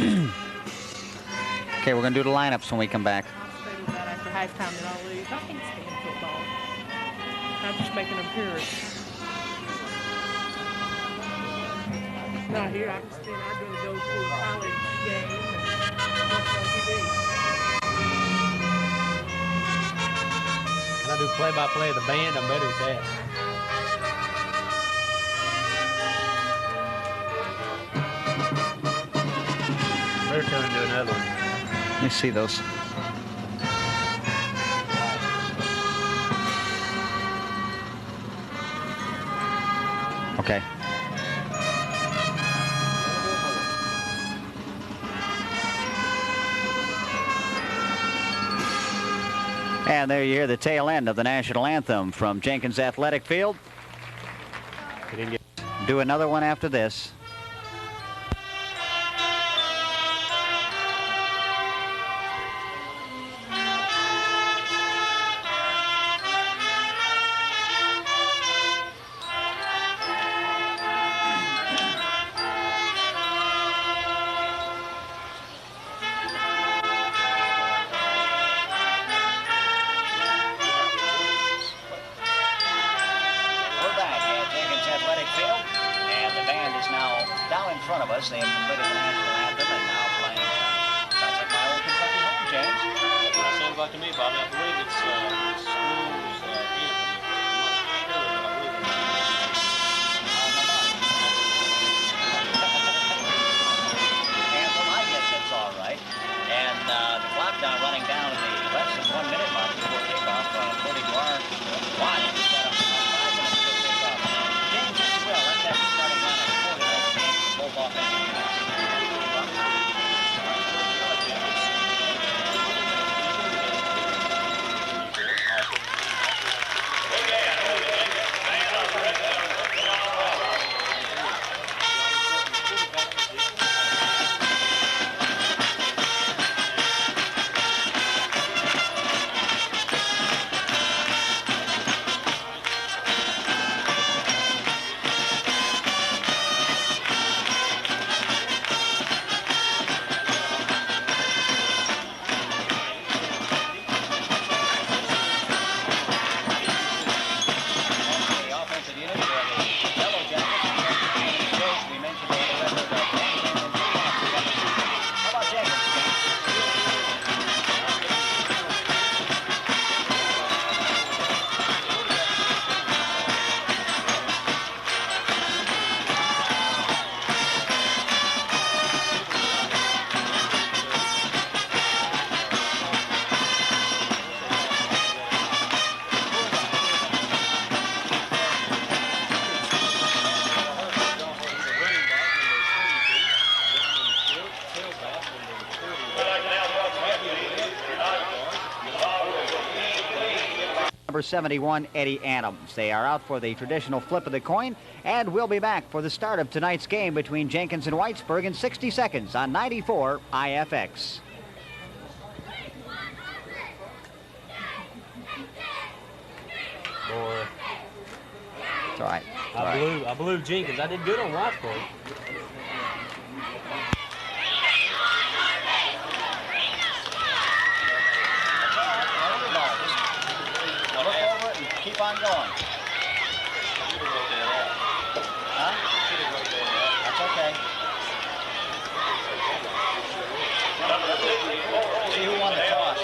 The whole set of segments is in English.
Okay, we're going to do the lineups when we come back. After halftime, then I'll leave. I can't stand football. I'm just making an appearance. Not here. I can stand. I'm going to go to a college game and watch on TV. Can I do play-by-play of the band? I'm better at that. Better turn into another one. Let me see those. Okay. And there you hear the tail end of the national anthem from Jenkins Athletic Field. Do another one after this. They have completed the national anthem and now playing. Sounds like my old Kentucky home, James. That sounds like to me, Bobby. I believe it's school's anthem. Anthem, I guess that's all right. And the clock now running down to the less than 1 minute mark before kickoff. According to our watch, we've got 5 minutes to kickoff. James, if you will, let's have the starting lineup for tonight's game for both offensive units. Number 71, Eddie Adams. They are out for the traditional flip of the coin, and we'll be back for the start of tonight's game between Jenkins and Whitesburg in 60 seconds on 94 IFX. Boy. It's all right. I blew Jenkins. I did good on Whitesburg. Keep on going. Huh? That's okay. See who won the toss.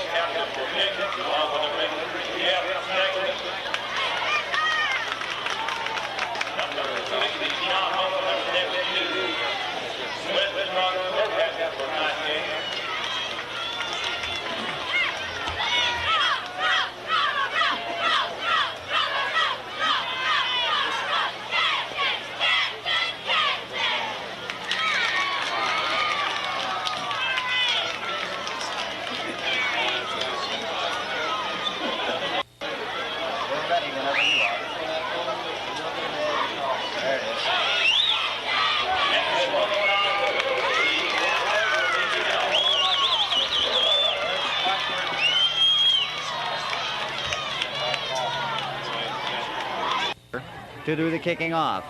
To do the kicking off.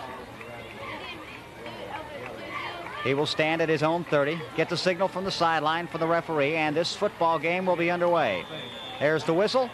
He will stand at his own 30, get the signal from the sideline for the referee, and this football game will be underway. There's the whistle,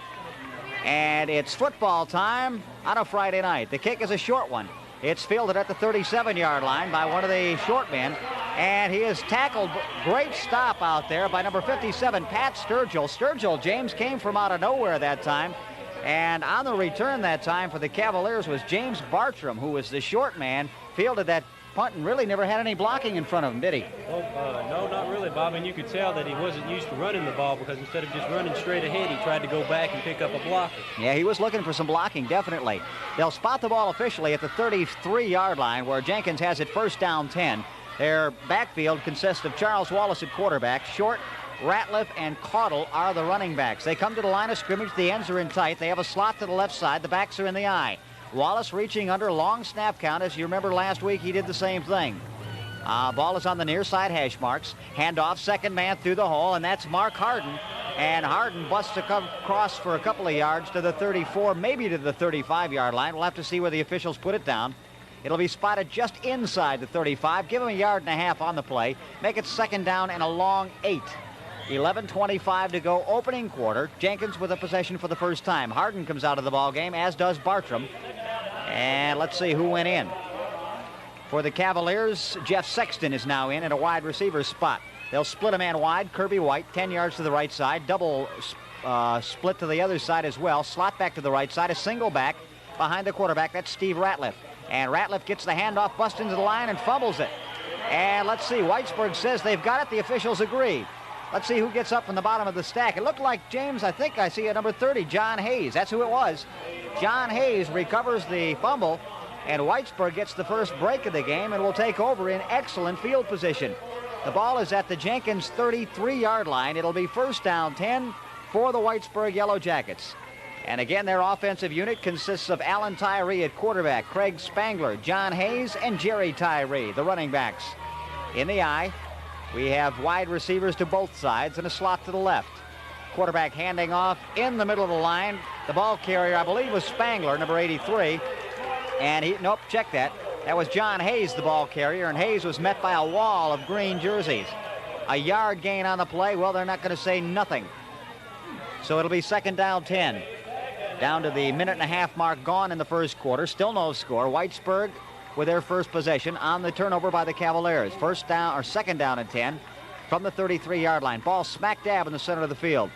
and it's football time on a Friday night. The kick is a short one. It's fielded at the 37-yard line by one of the short men, and he is tackled. Great stop out there by number 57, Pat Sturgill. Sturgill, James, came from out of nowhere that time, and on the return that time for the Cavaliers was James Bartram, who was the short man, fielded that punt and really never had any blocking in front of him, did he? Well, no, not really, Bob. And you could tell that he wasn't used to running the ball, because instead of just running straight ahead, he tried to go back and pick up a blocker. Yeah, he was looking for some blocking, definitely. They'll spot the ball officially at the 33-yard line, where Jenkins has it first down 10. Their backfield consists of Charles Wallace at quarterback. Short, Ratliff, and Caudle are the running backs. They come to the line of scrimmage. The ends are in tight. They have a slot to the left side. The backs are in the eye. Wallace reaching under, long snap count. As you remember last week, he did the same thing. Ball is on the near side hash marks. Handoff, second man through the hole, and that's Mark Harden. And Harden busts across for a couple of yards to the 34, maybe to the 35-yard line. We'll have to see where the officials put it down. It'll be spotted just inside the 35. Give him a yard and a half on the play. Make it second down and a long 8. 11:25 to go, opening quarter. Jenkins with a possession for the first time. Harden comes out of the ball game, as does Bartram. And let's see who went in. For the Cavaliers, Jeff Sexton is now in at a wide receiver spot. They'll split a man wide. Kirby White, 10 yards to the right side. Double split to the other side as well. Slot back to the right side. A single back behind the quarterback. That's Steve Ratliff. And Ratliff gets the handoff, busts into the line, and fumbles it. And let's see. Whitesburg says they've got it. The officials agree. Let's see who gets up from the bottom of the stack. It looked like James, I think I see at number 30, John Hayes. That's who it was. John Hayes recovers the fumble, and Whitesburg gets the first break of the game and will take over in excellent field position. The ball is at the Jenkins 33-yard line. It'll be first down 10 for the Whitesburg Yellow Jackets. And again, their offensive unit consists of Alan Tyree at quarterback, Craig Spangler, John Hayes, and Jerry Tyree, the running backs. In the eye, we have wide receivers to both sides and a slot to the left. Quarterback handing off in the middle of the line. The ball carrier, I believe, was Spangler, number 83. And nope, check that. That was John Hayes, the ball carrier, and Hayes was met by a wall of green jerseys. A yard gain on the play. Well, they're not going to say nothing. So it'll be second down 10. Down to the minute-and-a-half mark gone in the first quarter. Still no score. Whitesburg with their first possession on the turnover by the Cavaliers. First down, or second down and 10 from the 33-yard line. Ball smack dab in the center of the field.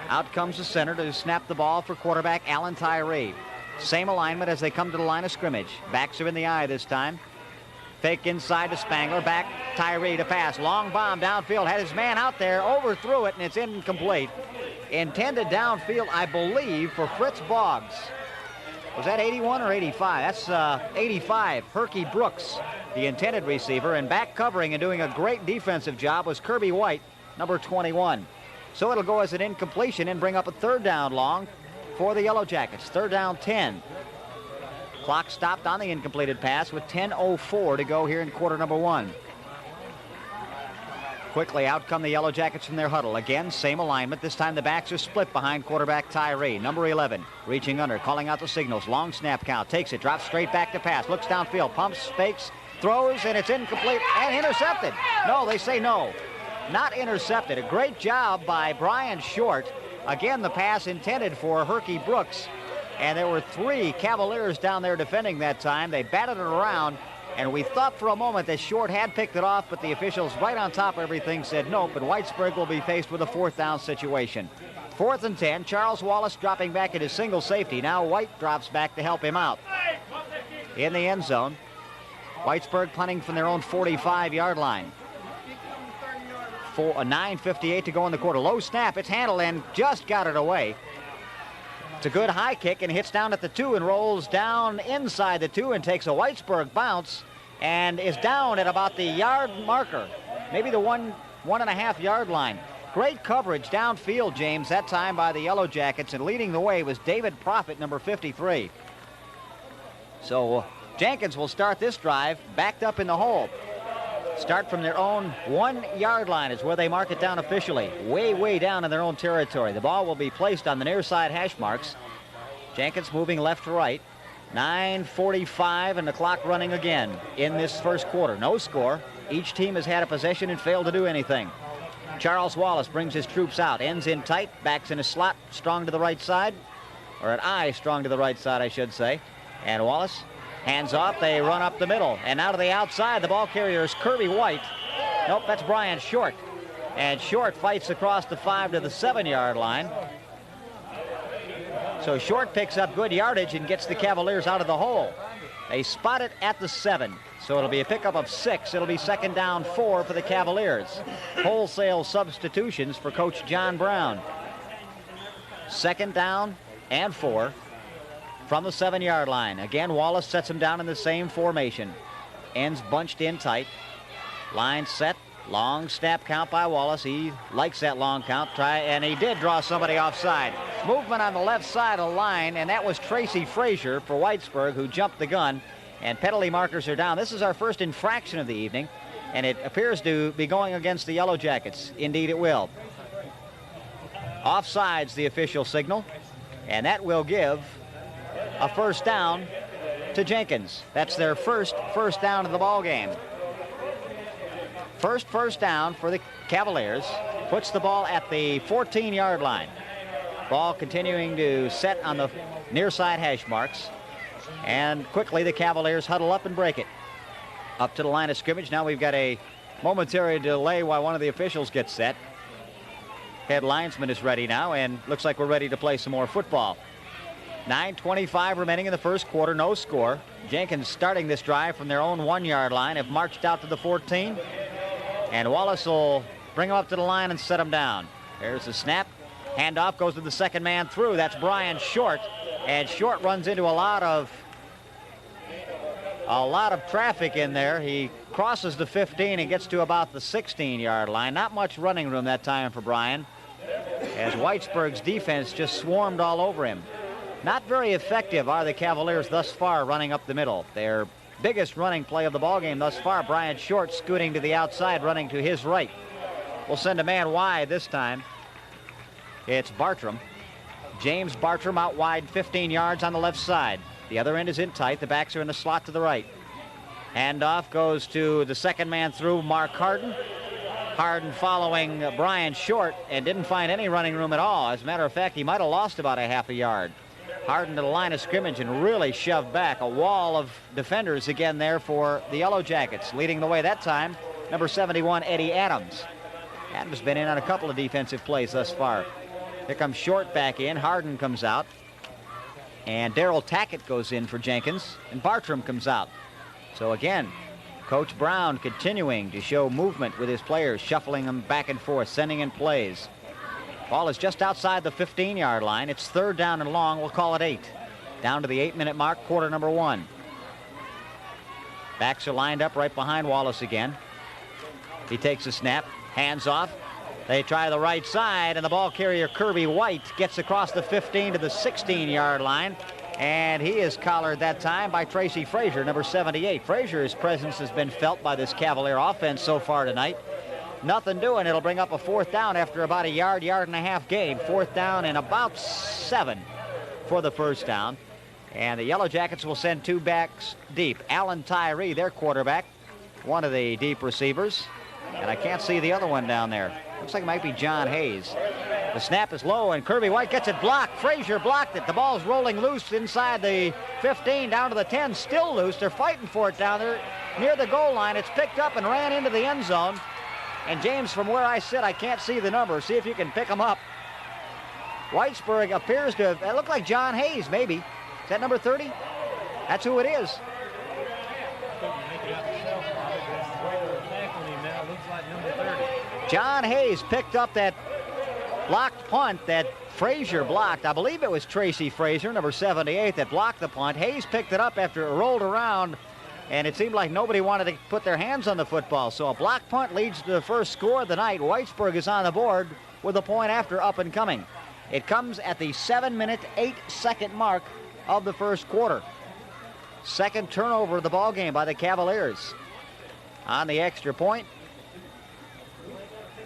Out comes the center to snap the ball for quarterback Alan Tyree. Same alignment as they come to the line of scrimmage. Backs are in the eye this time. Fake inside to Spangler. Back Tyree to pass. Long bomb downfield. Had his man out there. Overthrew it, and it's incomplete. Intended downfield, I believe, for Fritz Boggs. Was that 81 or 85? That's 85. Herky Brooks, the intended receiver. And back covering and doing a great defensive job was Kirby White, number 21. So it'll go as an incompletion and bring up a third down long for the Yellow Jackets. Third down 10. Clock stopped on the incompleted pass with 10:04 to go here in quarter number 1. Quickly out come the Yellow Jackets from their huddle. Again, same alignment. This time the backs are split behind quarterback Tyree. Number 11, reaching under, calling out the signals. Long snap count, takes it, drops straight back to pass, looks downfield, pumps, fakes, throws, and it's incomplete and intercepted. No, they say no. Not intercepted. A great job by Brian Short. Again, the pass intended for Herky Brooks. And there were 3 Cavaliers down there defending that time. They batted it around. And we thought for a moment that Short had picked it off, but the officials right on top of everything said nope, and Whitesburg will be faced with a fourth down situation. 4th and 10, Charles Wallace dropping back at his single safety. Now White drops back to help him out. In the end zone, Whitesburg punting from their own 45-yard line. 9:58 to go in the quarter. Low snap, it's handled and just got it away. It's a good high kick and hits down at the 2 and rolls down inside the 2 and takes a Whitesburg bounce and is down at about the yard marker, maybe the 1.5 yard line. Great coverage downfield, James, that time by the Yellow Jackets, and leading the way was David Proffitt, number 53. So Jenkins will start this drive backed up in the hole. Start from their own 1 yard line is where they mark it down officially. Way down in their own territory. The ball will be placed on the near side hash marks. Jenkins moving left to right. 9:45 and the clock running again in this first quarter. No score. Each team has had a possession and failed to do anything. Charles Wallace brings his troops out. Ends in tight. Backs in a slot. Strong to the right side. Or an eye strong to the right side, I should say. And Wallace hands off. They run up the middle. And now to the outside. The ball carrier is Kirby White. Nope, that's Brian Short. And Short fights across the 5 to the 7-yard line. So Short picks up good yardage and gets the Cavaliers out of the hole. They spot it at the 7. So it'll be a pickup of 6. It'll be 2nd down 4 for the Cavaliers. Wholesale substitutions for Coach John Brown. 2nd down and 4 from the 7-yard line. Again, Wallace sets him down in the same formation. Ends bunched in tight. Line set. Long snap count by Wallace. He likes that long count. And he did draw somebody offside. Movement on the left side of the line, and that was Tracy Frazier for Whitesburg, who jumped the gun. And penalty markers are down. This is our first infraction of the evening, and it appears to be going against the Yellow Jackets. Indeed it will. Offsides, the official signal, and that will give a 1st down to Jenkins. That's their first down of the ball game. First down for the Cavaliers. Puts the ball at the 14-yard line. Ball continuing to set on the near side hash marks. And quickly the Cavaliers huddle up and break it. Up to the line of scrimmage. Now we've got a momentary delay while one of the officials gets set. Head linesman is ready now, and looks like we're ready to play some more football. 9:25 remaining in the first quarter, no score. Jenkins starting this drive from their own 1-yard line, have marched out to the 14. And Wallace will bring him up to the line and set him down. There's the snap. Handoff goes to the 2nd man through. That's Brian Short. And Short runs into a lot of traffic in there. He crosses the 15 and gets to about the 16-yard line. Not much running room that time for Brian, as Whitesburg's defense just swarmed all over him. Not very effective are the Cavaliers thus far running up the middle. Their biggest running play of the ballgame thus far, Brian Short scooting to the outside, running to his right. We'll send a man wide this time. It's Bartram. James Bartram out wide, 15 yards on the left side. The other end is in tight. The backs are in the slot to the right. Handoff goes to the 2nd man through, Mark Harden. Harden following Brian Short and didn't find any running room at all. As a matter of fact, he might have lost about a half a yard. Harden to the line of scrimmage and really shoved back. A wall of defenders again there for the Yellow Jackets. Leading the way that time, number 71, Eddie Adams. Adams has been in on a couple of defensive plays thus far. Here comes Short back in. Harden comes out. And Darrell Tackett goes in for Jenkins. And Bartram comes out. So again, Coach Brown continuing to show movement with his players, shuffling them back and forth, sending in plays. Ball is just outside the 15-yard line. It's 3rd down and long. We'll call it 8. Down to the 8-minute mark, quarter number 1. Backs are lined up right behind Wallace again. He takes a snap, hands off. They try the right side, and the ball carrier Kirby White gets across the 15 to the 16-yard line. And he is collared that time by Tracy Frazier, number 78. Frazier's presence has been felt by this Cavalier offense so far tonight. Nothing doing. It'll bring up a 4th down after about a yard and a half gain. 4th down and about 7 for the 1st down. And the Yellow Jackets will send 2 backs deep. Alan Tyree, their quarterback, one of the deep receivers. And I can't see the other one down there. Looks like it might be John Hayes. The snap is low, and Kirby White gets it blocked. Frazier blocked it. The ball's rolling loose inside the 15, down to the 10, still loose. They're fighting for it down there near the goal line. It's picked up and ran into the end zone. And James, from where I sit, I can't see the number. See if you can pick them up. Whitesburg appears to have, it looked like John Hayes, maybe. Is that number 30? That's who it is. John Hayes picked up that blocked punt that Frazier blocked. I believe it was Tracy Frazier, number 78, that blocked the punt. Hayes picked it up after it rolled around, and it seemed like nobody wanted to put their hands on the football. So a block punt leads to the first score of the night. Whitesburg is on the board with a point after up and coming. It comes at the 7-minute, 8-second mark of the first quarter. Second turnover of the ball game by the Cavaliers. On the extra point,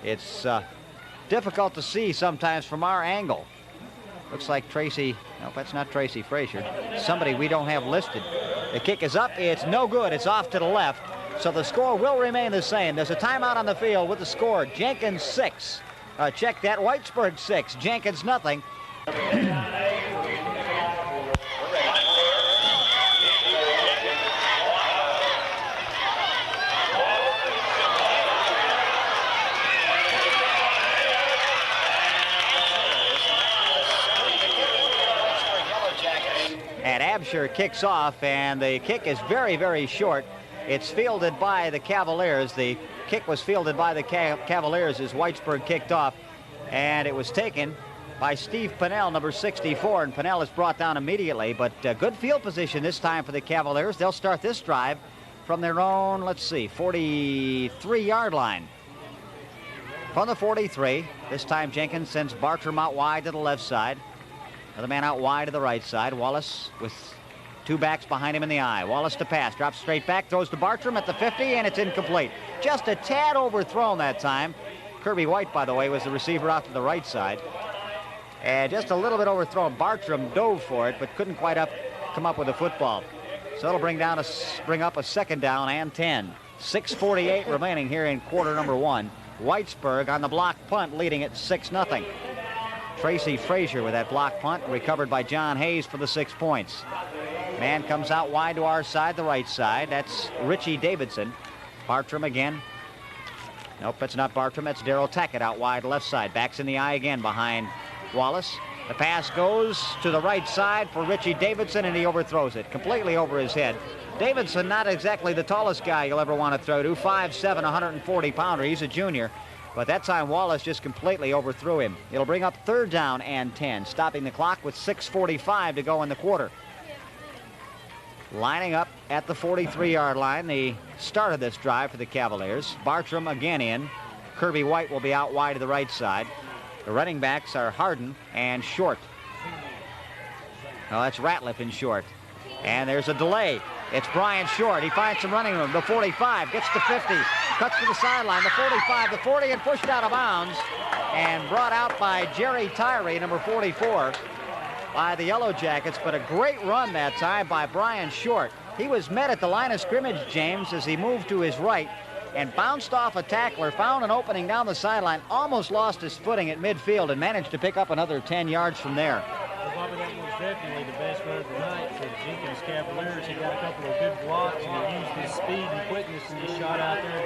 it's difficult to see sometimes from our angle. Looks like Tracy. Nope, that's not Tracy Frazier. Somebody we don't have listed. The kick is up. It's no good. It's off to the left. So the score will remain the same. There's a timeout on the field with the score. Jenkins 6. Check that. Whitesburg 6. Jenkins nothing. And Absher kicks off, and the kick is very, very short. It's fielded by the Cavaliers. The kick was fielded by the Cavaliers as Whitesburg kicked off, and it was taken by Steve Pennell, number 64, and Pennell is brought down immediately, but good field position this time for the Cavaliers. They'll start this drive from their own, let's see, 43-yard line. From the 43, this time Jenkins sends Bartram out wide to the left side. Another man out wide to the right side. Wallace with two backs behind him in the eye. Wallace to pass, drops straight back, throws to Bartram at the 50, and it's incomplete. Just a tad overthrown that time. Kirby White, by the way, was the receiver out to the right side. And just a little bit overthrown. Bartram dove for it, but couldn't quite come up with the football. So it'll bring up a second down and 10. 6:48 remaining here in quarter number 1. Whitesburg on the block punt, leading it 6-0. Tracy Frazier with that block punt, recovered by John Hayes for the 6 points. Man comes out wide to our side, the right side. That's Richie Davidson. Bartram again. Nope, that's not Bartram. That's Darrell Tackett out wide left side. Backs in the eye again behind Wallace. The pass goes to the right side for Richie Davidson, and he overthrows it completely over his head. Davidson, not exactly the tallest guy you'll ever want to throw to. 5'7", 140-pounder. He's a junior. But that time, Wallace just completely overthrew him. It'll bring up third down and 10, stopping the clock with 6:45 to go in the quarter. Lining up at the 43-yard line, the start of this drive for the Cavaliers. Bartram again in. Kirby White will be out wide to the right side. The running backs are Harden and Short. Oh, that's Ratliff in Short. And there's a delay. It's Brian Short. He finds some running room. The 45, gets to 50, cuts to the sideline. The 45, the 40, and pushed out of bounds. And brought out by Jerry Tyree, number 44, by the Yellow Jackets. But a great run that time by Brian Short. He was met at the line of scrimmage, James, as he moved to his right and bounced off a tackler, found an opening down the sideline, almost lost his footing at midfield, and managed to pick up another 10 yards from there. Well, Bobby, that was definitely the best run of the night for the Jenkins Cavaliers. He got a couple of good blocks, and he used his speed and quickness, and he shot out there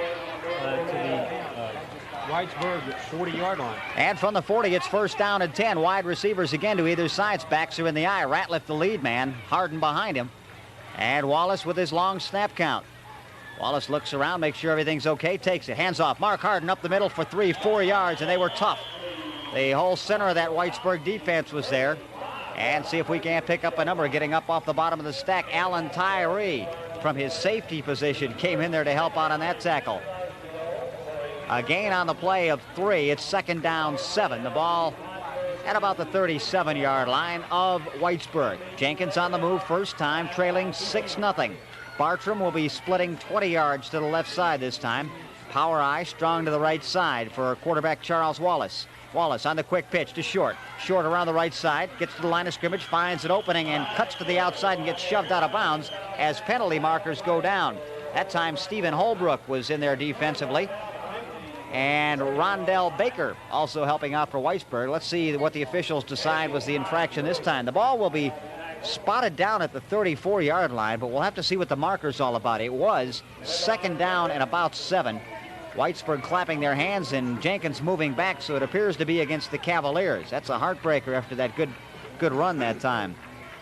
to the Whitesburg 40-yard line. And from the 40, it's first down and 10. Wide receivers again to either side. Backs are in the eye. Ratliff the lead man. Harden behind him. And Wallace with his long snap count. Wallace looks around, makes sure everything's okay, takes it. Hands off. Mark Harden up the middle for 3-4 yards, and they were tough. The whole center of that Whitesburg defense was there. And see if we can't pick up a number. Getting up off the bottom of the stack, Alan Tyree from his safety position came in there to help out on that tackle. A gain on the play of 3. It's second down 7. The ball at about the 37-yard line of Whitesburg. Jenkins on the move first time, trailing 6-0. Bartram will be splitting 20 yards to the left side this time. Power eye strong to the right side for quarterback Charles Wallace. Wallace on the quick pitch to Short. Short around the right side, gets to the line of scrimmage, finds an opening, and cuts to the outside and gets shoved out of bounds as penalty markers go down. That time Stephen Holbrook was in there defensively. And Rondell Baker also helping out for Whitesburg. Let's see what the officials decide was the infraction this time. The ball will be spotted down at the 34-yard line, but we'll have to see what the marker's all about. It was second down and about 7. Whitesburg clapping their hands and Jenkins moving back, so it appears to be against the Cavaliers. That's a heartbreaker after that good run that time.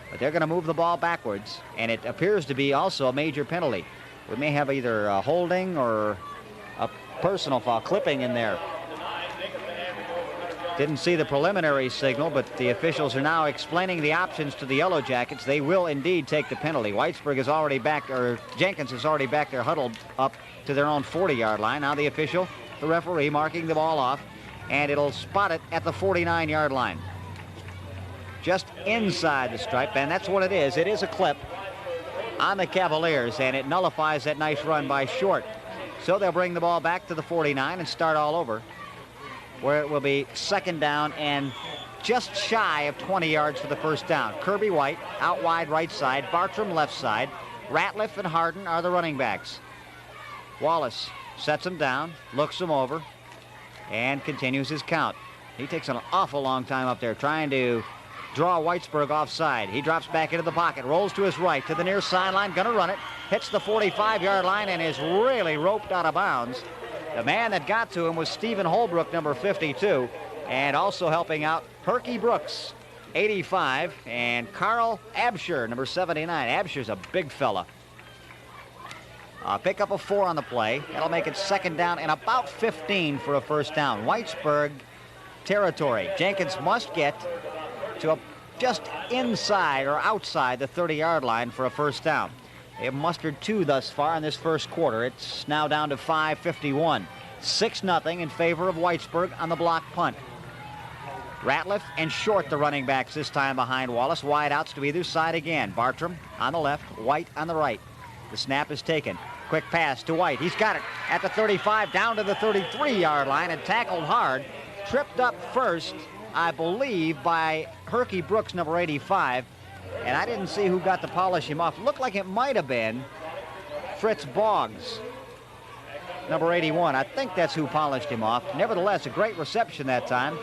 But they're going to move the ball backwards, and it appears to be also a major penalty. We may have either a holding or a personal foul, clipping in there. Didn't see the preliminary signal, but the officials are now explaining the options to the Yellow Jackets. They will indeed take the penalty. Whitesburg is already back, or Jenkins is already back there huddled up to their own 40-yard line. Now the official, the referee, marking the ball off, and it'll spot it at the 49-yard line. Just inside the stripe, and that's what it is. It is a clip on the Cavaliers, and it nullifies that nice run by Short. So they'll bring the ball back to the 49 and start all over. where it will be second down and just shy of 20 yards for the first down. Kirby White out wide right side, Bartram left side. Ratliff and Harden are the running backs. Wallace sets him down, looks him over, and continues his count. He takes an awful long time up there trying to draw Whitesburg offside. He drops back into the pocket, rolls to his right, to the near sideline, gonna run it, hits the 45-yard line, and is really roped out of bounds. The man that got to him was Stephen Holbrook, number 52, and also helping out Herky Brooks, 85, and Carl Absher, number 79. Absher's a big fella. Pick up a 4 on the play. That'll make it second down and about 15 for a first down. Whitesburg territory. Jenkins must get to just inside or outside the 30-yard line for a first down. They have mustered 2 thus far in this first quarter. It's now down to 5:51. 6-0 in favor of Whitesburg on the block punt. Ratliff and Short, the running backs this time behind Wallace. Wide outs to either side again. Bartram on the left, White on the right. The snap is taken. Quick pass to White. He's got it at the 35, down to the 33-yard line, and tackled hard. Tripped up first, I believe, by Herky Brooks, number 85. And I didn't see who got to polish him off. Looked like it might have been Fritz Boggs, number 81. I think that's who polished him off. Nevertheless, a great reception that time.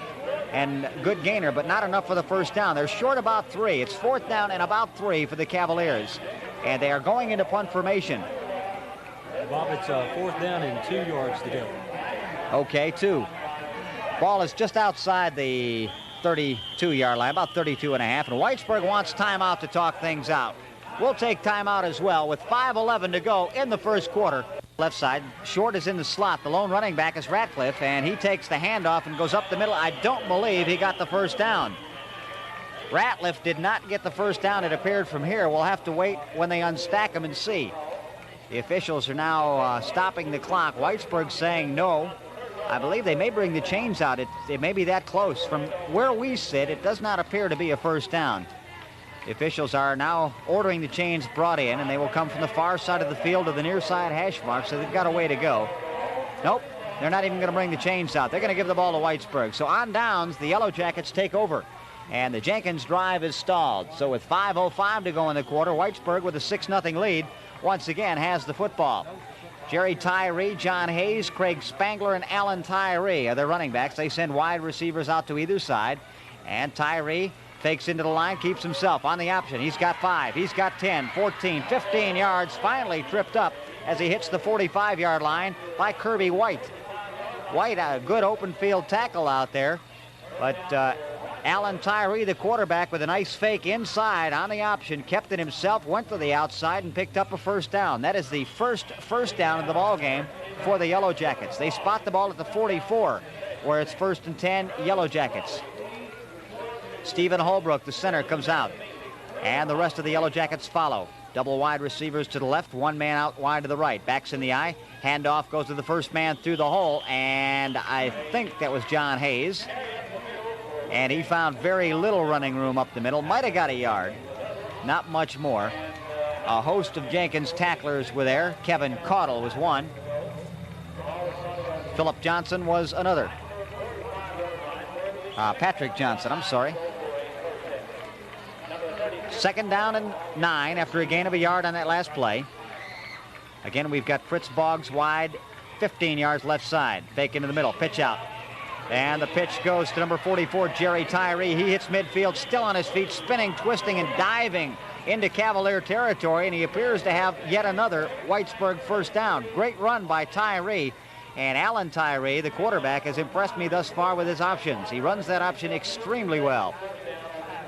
And good gainer, but not enough for the first down. They're short about 3. It's 4th down and about 3 for the Cavaliers. And they are going into punt formation. Bob, it's 4th down and 2 yards to go. Okay, 2. Ball is just outside the 32-yard line, about 32 and a half. And Whitesburg wants timeout to talk things out. We'll take timeout as well with 5:11 to go in the first quarter. Left side, Short is in the slot. The lone running back is Ratcliffe, and he takes the handoff and goes up the middle. I don't believe he got the first down. Ratcliffe did not get the first down, it appeared, from here. We'll have to wait when they unstack him and see. The officials are now stopping the clock. Whitesburg saying no. I believe they may bring the chains out. It may be that close. From where we sit, it does not appear to be a first down. The officials are now ordering the chains brought in, and they will come from the far side of the field to the near side hash mark, so they've got a way to go. Nope, they're not even going to bring the chains out. They're going to give the ball to Whitesburg. So on downs, the Yellow Jackets take over, and the Jenkins drive is stalled. So with 5:05 to go in the quarter, Whitesburg with a 6-0 lead once again has the football. Jerry Tyree, John Hayes, Craig Spangler, and Alan Tyree are their running backs. They send wide receivers out to either side, and Tyree fakes into the line, keeps himself on the option. He's got 5, he's got 10, 14, 15 yards, finally tripped up as he hits the 45-yard line by Kirby White. White, a good open field tackle out there, but Alan Tyree, the quarterback, with a nice fake inside on the option, kept it himself, went to the outside, and picked up a first down. That is the first down of the ball game for the Yellow Jackets. They spot the ball at the 44, where it's 1st and 10, Yellow Jackets. Stephen Holbrook, the center, comes out, and the rest of the Yellow Jackets follow. Double wide receivers to the left, one man out wide to the right. Backs in the eye, handoff goes to the first man through the hole, and I think that was John Hayes. And he found very little running room up the middle. Might have got a yard, not much more. A host of Jenkins tacklers were there. Kevin Caudle was one. Philip Johnson was another. Patrick Johnson, I'm sorry. 2nd down and 9 after a gain of a yard on that last play. Again, we've got Fritz Boggs wide, 15 yards left side. Fake into the middle, pitch out. And the pitch goes to number 44, Jerry Tyree. He hits midfield, still on his feet, spinning, twisting, and diving into Cavalier territory, and he appears to have yet another Whitesburg first down. Great run by Tyree, and Alan Tyree, the quarterback, has impressed me thus far with his options. He runs that option extremely well.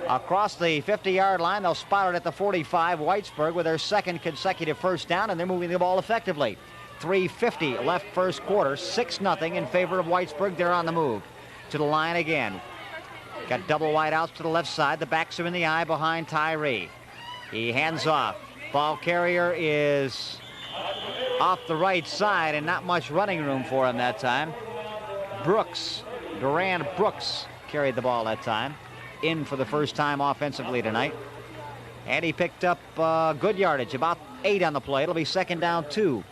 Across the 50-yard line, they'll spot it at the 45, Whitesburg, with their 2nd consecutive first down, and they're moving the ball effectively. 3:50 left first quarter, 6-0 in favor of Whitesburg. They're on the move. To the line again. Got double wide outs to the left side. The backs are in the eye behind Tyree. He hands off. Ball carrier is off the right side, and not much running room for him that time. Brooks, Duran Brooks, carried the ball that time. In for the first time offensively tonight. And he picked up good yardage, about 8 on the play. It'll be 2nd down 2.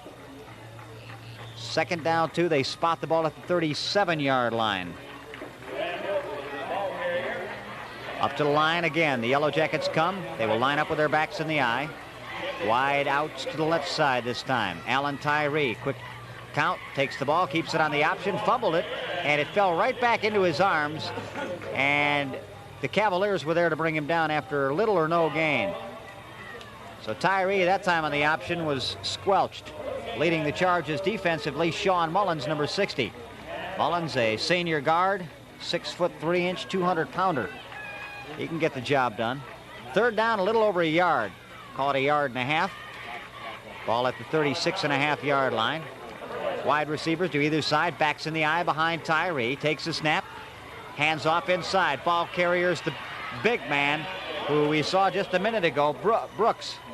2nd down 2. They spot the ball at the 37-yard line. Up to the line again. The Yellow Jackets come. They will line up with their backs in the eye. Wide outs to the left side this time. Alan Tyree, quick count, takes the ball, keeps it on the option, fumbled it, and it fell right back into his arms. And the Cavaliers were there to bring him down after little or no gain. So Tyree, that time on the option, was squelched. Leading the charges defensively, Sean Mullins, number 60. Mullins, a senior guard, 6'3", 200-pounder. He can get the job done. Third down, a little over a yard. Call it a yard and a half. Ball at the 36.5-yard line. Wide receivers to either side. Backs in the eye behind Tyree. Takes a snap. Hands off inside. Ball carrier's the big man who we saw just a minute ago,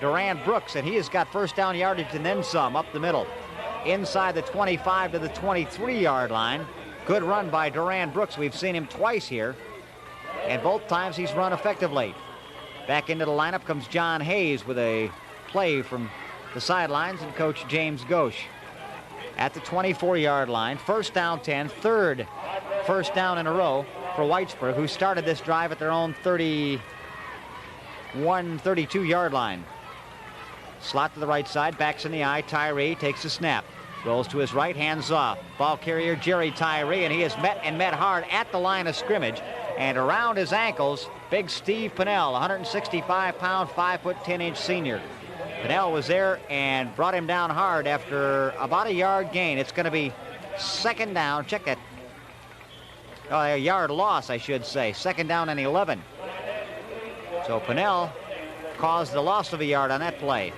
Durand Brooks, and he has got first down yardage and then some up the middle. Inside the 25 to the 23-yard line. Good run by Durand Brooks. We've seen him twice here, and both times he's run effectively. Back into the lineup comes John Hayes with a play from the sidelines and Coach James Ghosh. At the 24-yard line, first down 10, third first down in a row for Whitesburg, who started this drive at their own 32-yard line. Slot to the right side, backs in the eye. Tyree takes a snap, rolls to his right, hands off. Ball carrier Jerry Tyree, and he is met hard at the line of scrimmage. And around his ankles, big Steve Pinnell, 165-pound, 5'10" senior. Pinnell was there and brought him down hard after about a yard gain. It's going to be second down. Check that. Oh, a yard loss, I should say. Second down and 11. So Pinnell caused the loss of a yard on that play.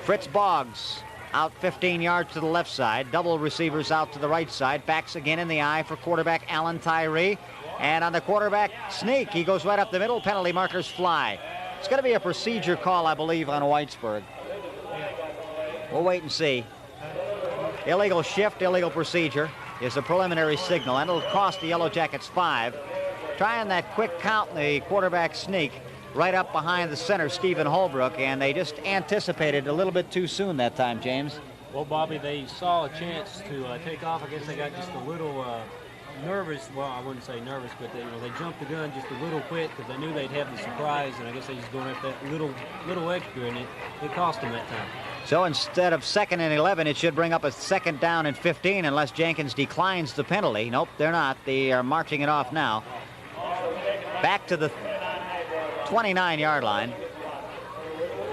Fritz Boggs out 15 yards to the left side. Double receivers out to the right side. Backs again in the eye for quarterback Alan Tyree. And on the quarterback sneak, he goes right up the middle. Penalty markers fly. It's going to be a procedure call, I believe, on Whitesburg. We'll wait and see. Illegal shift, illegal procedure is the preliminary signal, and it'll cost the Yellow Jackets 5. Trying that quick count in the quarterback sneak right up behind the center, Stephen Holbrook, and they just anticipated a little bit too soon that time, James. Well, Bobby, they saw a chance to take off. I guess they got just a little nervous. Well, I wouldn't say nervous, but they jumped the gun just a little quick because they knew they'd have the surprise, and I guess they just going up that little extra, and it cost them that time. So instead of 2nd and 11, it should bring up a second down and 15 unless Jenkins declines the penalty. Nope, they're not. They are marching it off now. Back to the 29-yard line.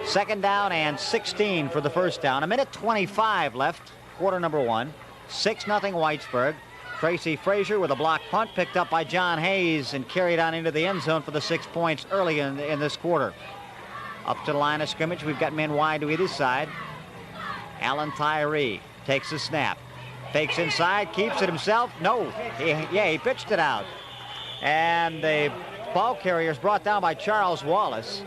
Second down and 16 for the first down. 1:25 left, quarter number 1. 6-0 Whitesburg. Tracy Frazier with a block punt picked up by John Hayes and carried on into the end zone for the 6 points early in this quarter. Up to the line of scrimmage, we've got men wide to either side. Alan Tyree takes a snap. Fakes inside, keeps it himself. No, he pitched it out. And the ball carrier is brought down by Charles Wallace.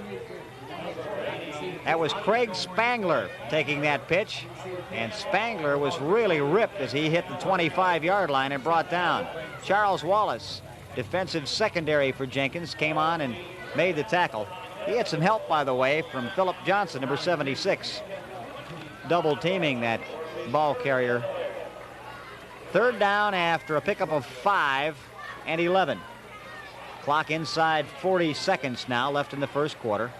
That was Craig Spangler taking that pitch. And Spangler was really ripped as he hit the 25-yard line and brought down. Charles Wallace, defensive secondary for Jenkins, came on and made the tackle. He had some help, by the way, from Philip Johnson, number 76, double teaming that ball carrier. Third down after a pickup of 5 and 11. Clock inside 40 seconds now left in the first quarter.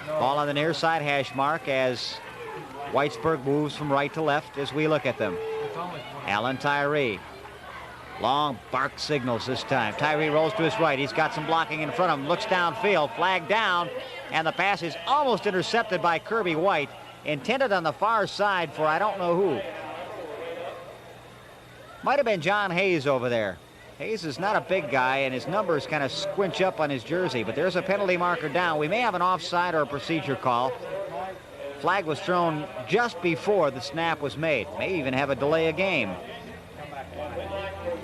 Ball on the near side hash mark as Whitesburg moves from right to left as we look at them. Alan Tyree. Long bark signals this time. Tyree rolls to his right. He's got some blocking in front of him. Looks downfield. Flag down. And the pass is almost intercepted by Kirby White. Intended on the far side for I don't know who. Might have been John Hayes over there. Hayes is not a big guy, and his numbers kind of squinch up on his jersey. But there's a penalty marker down. We may have an offside or a procedure call. Flag was thrown just before the snap was made. May even have a delay of game.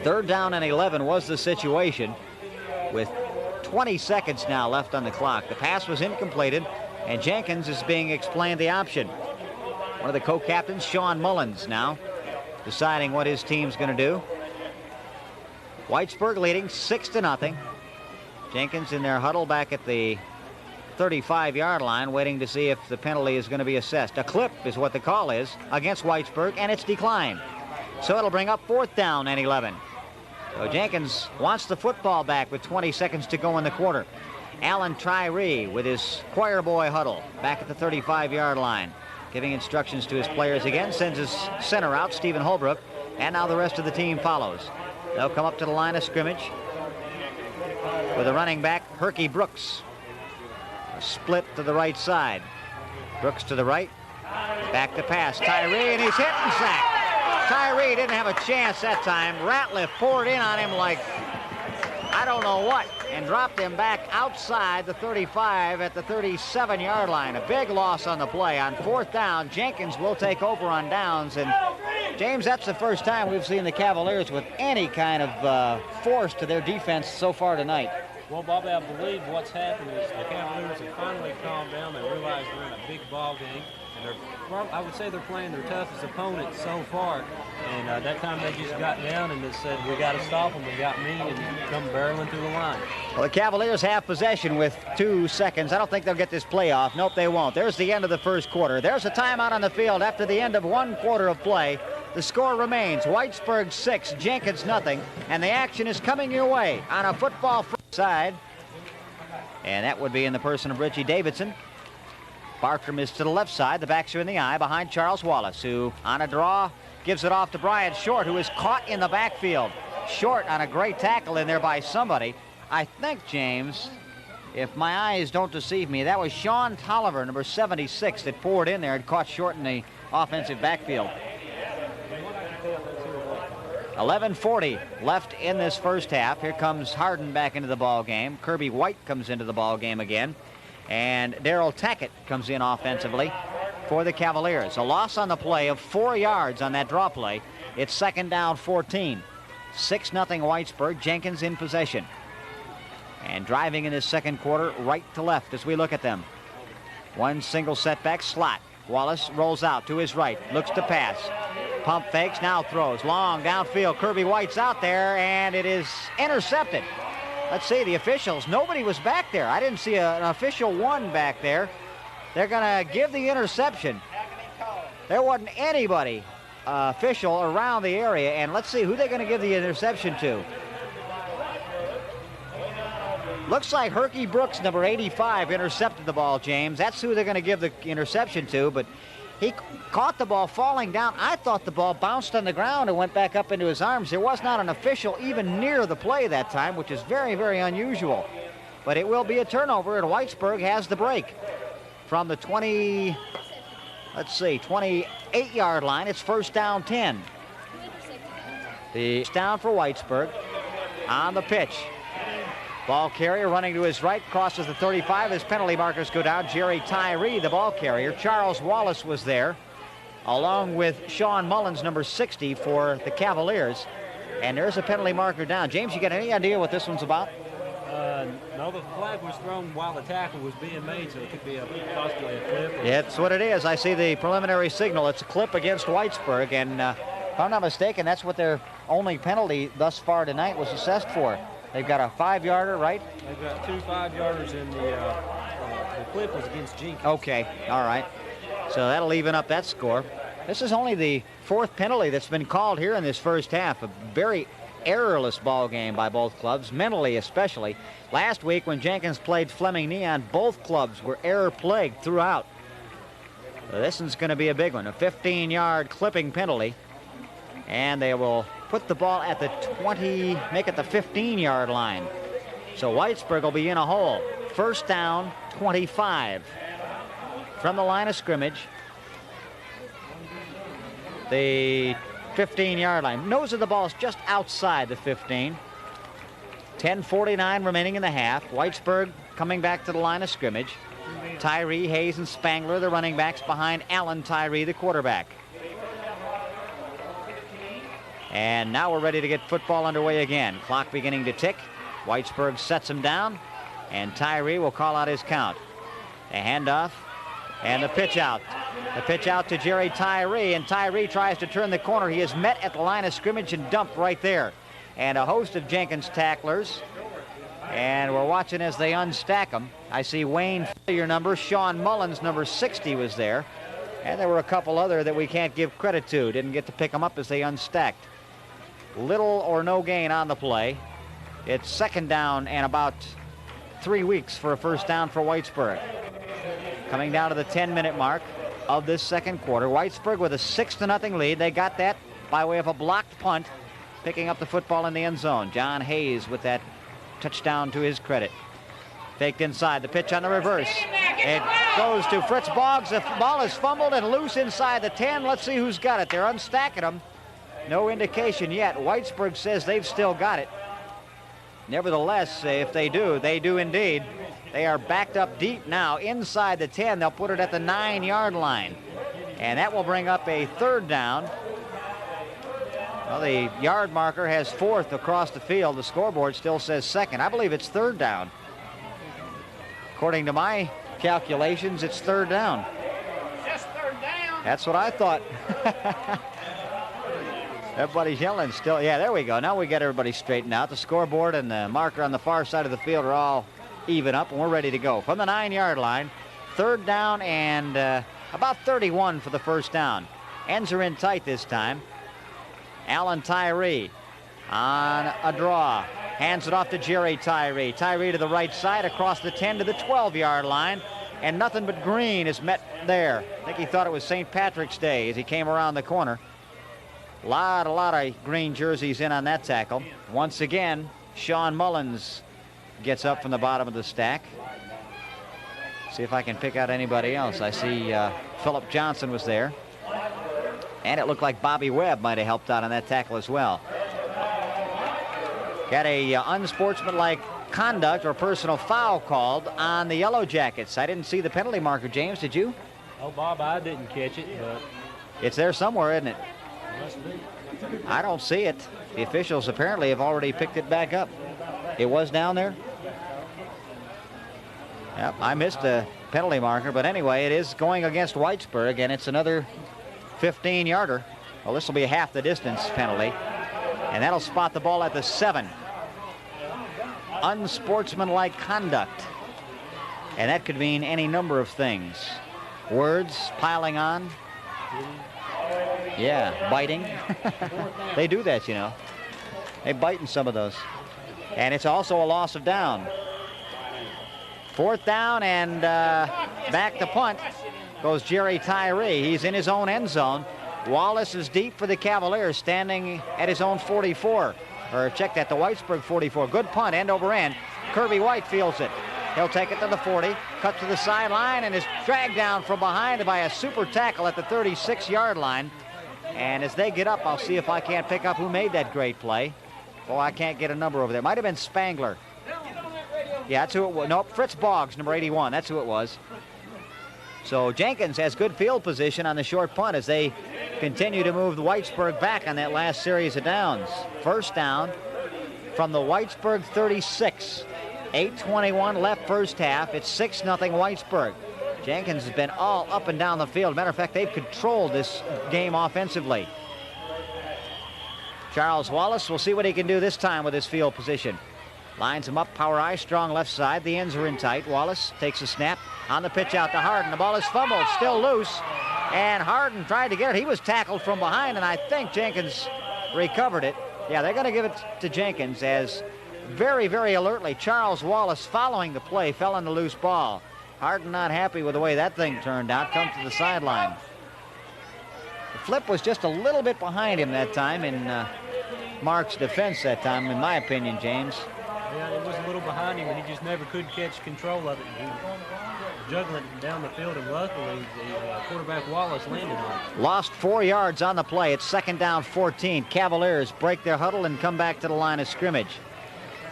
Third down and 11 was the situation with 20 seconds now left on the clock. The pass was incompleted, and Jenkins is being explained the option. One of the co-captains, Sean Mullins, now deciding what his team's going to do. Whitesburg leading 6-0. Jenkins in their huddle back at the 35-yard line, waiting to see if the penalty is going to be assessed. A clip is what the call is against Whitesburg, and it's declined. So it'll bring up 4th down and 11. So Jenkins wants the football back with 20 seconds to go in the quarter. Alan Tyree with his choir boy huddle back at the 35-yard line, giving instructions to his players again, sends his center out, Stephen Holbrook, and now the rest of the team follows. They'll come up to the line of scrimmage with a running back, Herky Brooks. A split to the right side. Brooks to the right, back to pass. Tyree, and he's hit and sacked. Tyree didn't have a chance that time. Ratliff poured in on him like I don't know what, and dropped him back outside the 35 at the 37-yard line. A big loss on the play. On 4th down, Jenkins will take over on downs. And James, that's the first time we've seen the Cavaliers with any kind of force to their defense so far tonight. Well, Bobby, I believe what's happened is the Cavaliers have finally calmed down. They realize they're in a big ball game. And I would say they're playing their toughest opponent so far. And that time they just got down and they said, we got to stop them. They got me, and come barreling through the line. Well, the Cavaliers have possession with 2 seconds. I don't think they'll get this play off. Nope, they won't. There's the end of the first quarter. There's a timeout on the field after the end of 1 quarter of play. The score remains Whitesburg 6, Jenkins nothing. And the action is coming your way on a football side. And that would be in the person of Richie Davidson. Bartram is to the left side. The backs are in the eye behind Charles Wallace, who on a draw gives it off to Brian Short, who is caught in the backfield. Short on a great tackle in there by somebody. I think, James, if my eyes don't deceive me, that was Sean Tolliver, number 76, that poured in there and caught Short in the offensive backfield. 11:40 left in this first half. Here comes Harden back into the ball game. Kirby White comes into the ball game again. And Darrell Tackett comes in offensively for the Cavaliers. A loss on the play of 4 yards on that draw play. It's 2nd down 14. 6-0 Whitesburg. Jenkins in possession. And driving in this second quarter right to left as we look at them. One single setback slot. Wallace rolls out to his right. Looks to pass. Pump fakes, now throws. Long downfield. Kirby White's out there, and it is intercepted. Let's see, the officials. Nobody was back there. I didn't see an official one back there. They're going to give the interception. There wasn't anybody official around the area. And let's see who they're going to give the interception to. Looks like Herky Brooks, number 85, intercepted the ball, James. That's who they're going to give the interception to. But he caught the ball falling down. I thought the ball bounced on the ground and went back up into his arms. There was not an official even near the play that time, which is very, very unusual. But it will be a turnover, and Whitesburg has the break. From the 28-yard line, it's 1st down 10. The down for Whitesburg on the pitch. Ball carrier running to his right, crosses the 35. His penalty markers go down. Jerry Tyree, the ball carrier. Charles Wallace was there, along with Sean Mullins, number 60, for the Cavaliers. And there's a penalty marker down. James, you got any idea what this one's about? No, the flag was thrown while the tackle was being made, so it could be possibly a clip. Yeah, that's what it is. I see the preliminary signal. It's a clip against Whitesburg, and if I'm not mistaken, that's what their only penalty thus far tonight was assessed for. They've got a 5-yarder, right? They've got 2 5-yarders, and the clip was against Jenkins. Okay, all right. So that'll even up that score. This is only the 4th penalty that's been called here in this first half. A very errorless ball game by both clubs, mentally especially. Last week when Jenkins played Fleming Neon, both clubs were error-plagued throughout. So this one's going to be a big one, a 15-yard clipping penalty. And they will put the ball at the 20, make it the 15-yard line. So Whitesburg will be in a hole. 1st down, 25. From the line of scrimmage, the 15-yard line. Nose of the ball is just outside the 15. 10:49 remaining in the half. Whitesburg coming back to the line of scrimmage. Tyree, Hayes, and Spangler, the running backs, behind Alan Tyree, the quarterback. And now we're ready to get football underway again. Clock beginning to tick. Whitesburg sets him down, and Tyree will call out his count. A handoff, and the pitch out. The pitch out to Jerry Tyree, and Tyree tries to turn the corner. He is met at the line of scrimmage and dumped right there. And a host of Jenkins tacklers. And we're watching as they unstack them. I see Wayne, your number. Sean Mullins, number 60, was there. And there were a couple other that we can't give credit to. Didn't get to pick them up as they unstacked. Little or no gain on the play. It's second down and about 3 weeks for a first down for Whitesburg. Coming down to the 10-minute mark of this second quarter. Whitesburg with a 6-0 lead. They got that by way of a blocked punt, picking up the football in the end zone. John Hayes with that touchdown to his credit. Faked inside, the pitch on the reverse. It goes to Fritz Boggs. The ball is fumbled and loose inside the 10. Let's see who's got it. They're unstacking them. No indication yet. Whitesburg says they've still got it. Nevertheless, if they do indeed. They are backed up deep now inside the 10. They'll put it at the 9-yard line. And that will bring up a third down. Well, the yard marker has 4th across the field. The scoreboard still says 2nd. I believe it's 3rd down. According to my calculations, it's 3rd down. Just 3rd down. That's what I thought. Everybody's yelling still. Yeah, there we go. Now we got everybody straightened out. The scoreboard and the marker on the far side of the field are all even up, and we're ready to go. From the 9-yard line, 3rd down and about 31 for the first down. Ends are in tight this time. Alan Tyree on a draw. Hands it off to Jerry Tyree. Tyree to the right side across the 10 to the 12-yard line. And nothing but green is met there. I think he thought it was St. Patrick's Day as he came around the corner. A lot of green jerseys in on that tackle. Once again, Sean Mullins gets up from the bottom of the stack. See if I can pick out anybody else. I see Philip Johnson was there. And it looked like Bobby Webb might have helped out on that tackle as well. Got a unsportsmanlike conduct or personal foul called on the Yellow Jackets. I didn't see the penalty marker, James. Did you? Oh, Bob, I didn't catch it, but it's there somewhere, isn't it? must be. I don't see it. The officials apparently have already picked it back up. It was down there? Yep, I missed the penalty marker, but anyway, it is going against Whitesburg, and it's another 15-yarder. Well, this will be half the distance penalty, and that'll spot the ball at the 7. Unsportsmanlike conduct, and that could mean any number of things. Words piling on. Yeah, biting. They do that, you know. They bite in some of those. And it's also a loss of down. 4th down, and back to punt goes Jerry Tyree. He's in his own end zone. Wallace is deep for the Cavaliers, standing at his own 44. Or check that, the Whitesburg 44. Good punt, end over end. Kirby White fields it. He'll take it to the 40, cut to the sideline, and is dragged down from behind by a super tackle at the 36-yard line. And as they get up, I'll see if I can't pick up who made that great play. Oh, I can't get a number over there. Might have been Spangler. Yeah, that's who it was. Nope, Fritz Boggs, number 81. That's who it was. So Jenkins has good field position on the short punt as they continue to move the Whitesburg back on that last series of downs. First down from the Whitesburg 36. 8:21 left first half. It's 6-0 Whitesburg. Jenkins has been all up and down the field. Matter of fact, they've controlled this game offensively. Charles Wallace, we'll see what he can do this time with his field position. Lines him up, power eye, strong left side. The ends are in tight. Wallace takes a snap on the pitch out to Harden. The ball is fumbled, still loose. And Harden tried to get it. He was tackled from behind, and I think Jenkins recovered it. Yeah, they're going to give it to Jenkins as very, very alertly Charles Wallace, following the play, fell on the loose ball. Harden not happy with the way that thing turned out, comes to the sideline. The flip was just a little bit behind him that time in Mark's defense that time, in my opinion, James. Yeah, it was a little behind him, and he just never could catch control of it. He was juggling it down the field, and luckily the quarterback Wallace landed on it. Lost 4 yards on the play. It's 2nd down 14. Cavaliers break their huddle and come back to the line of scrimmage.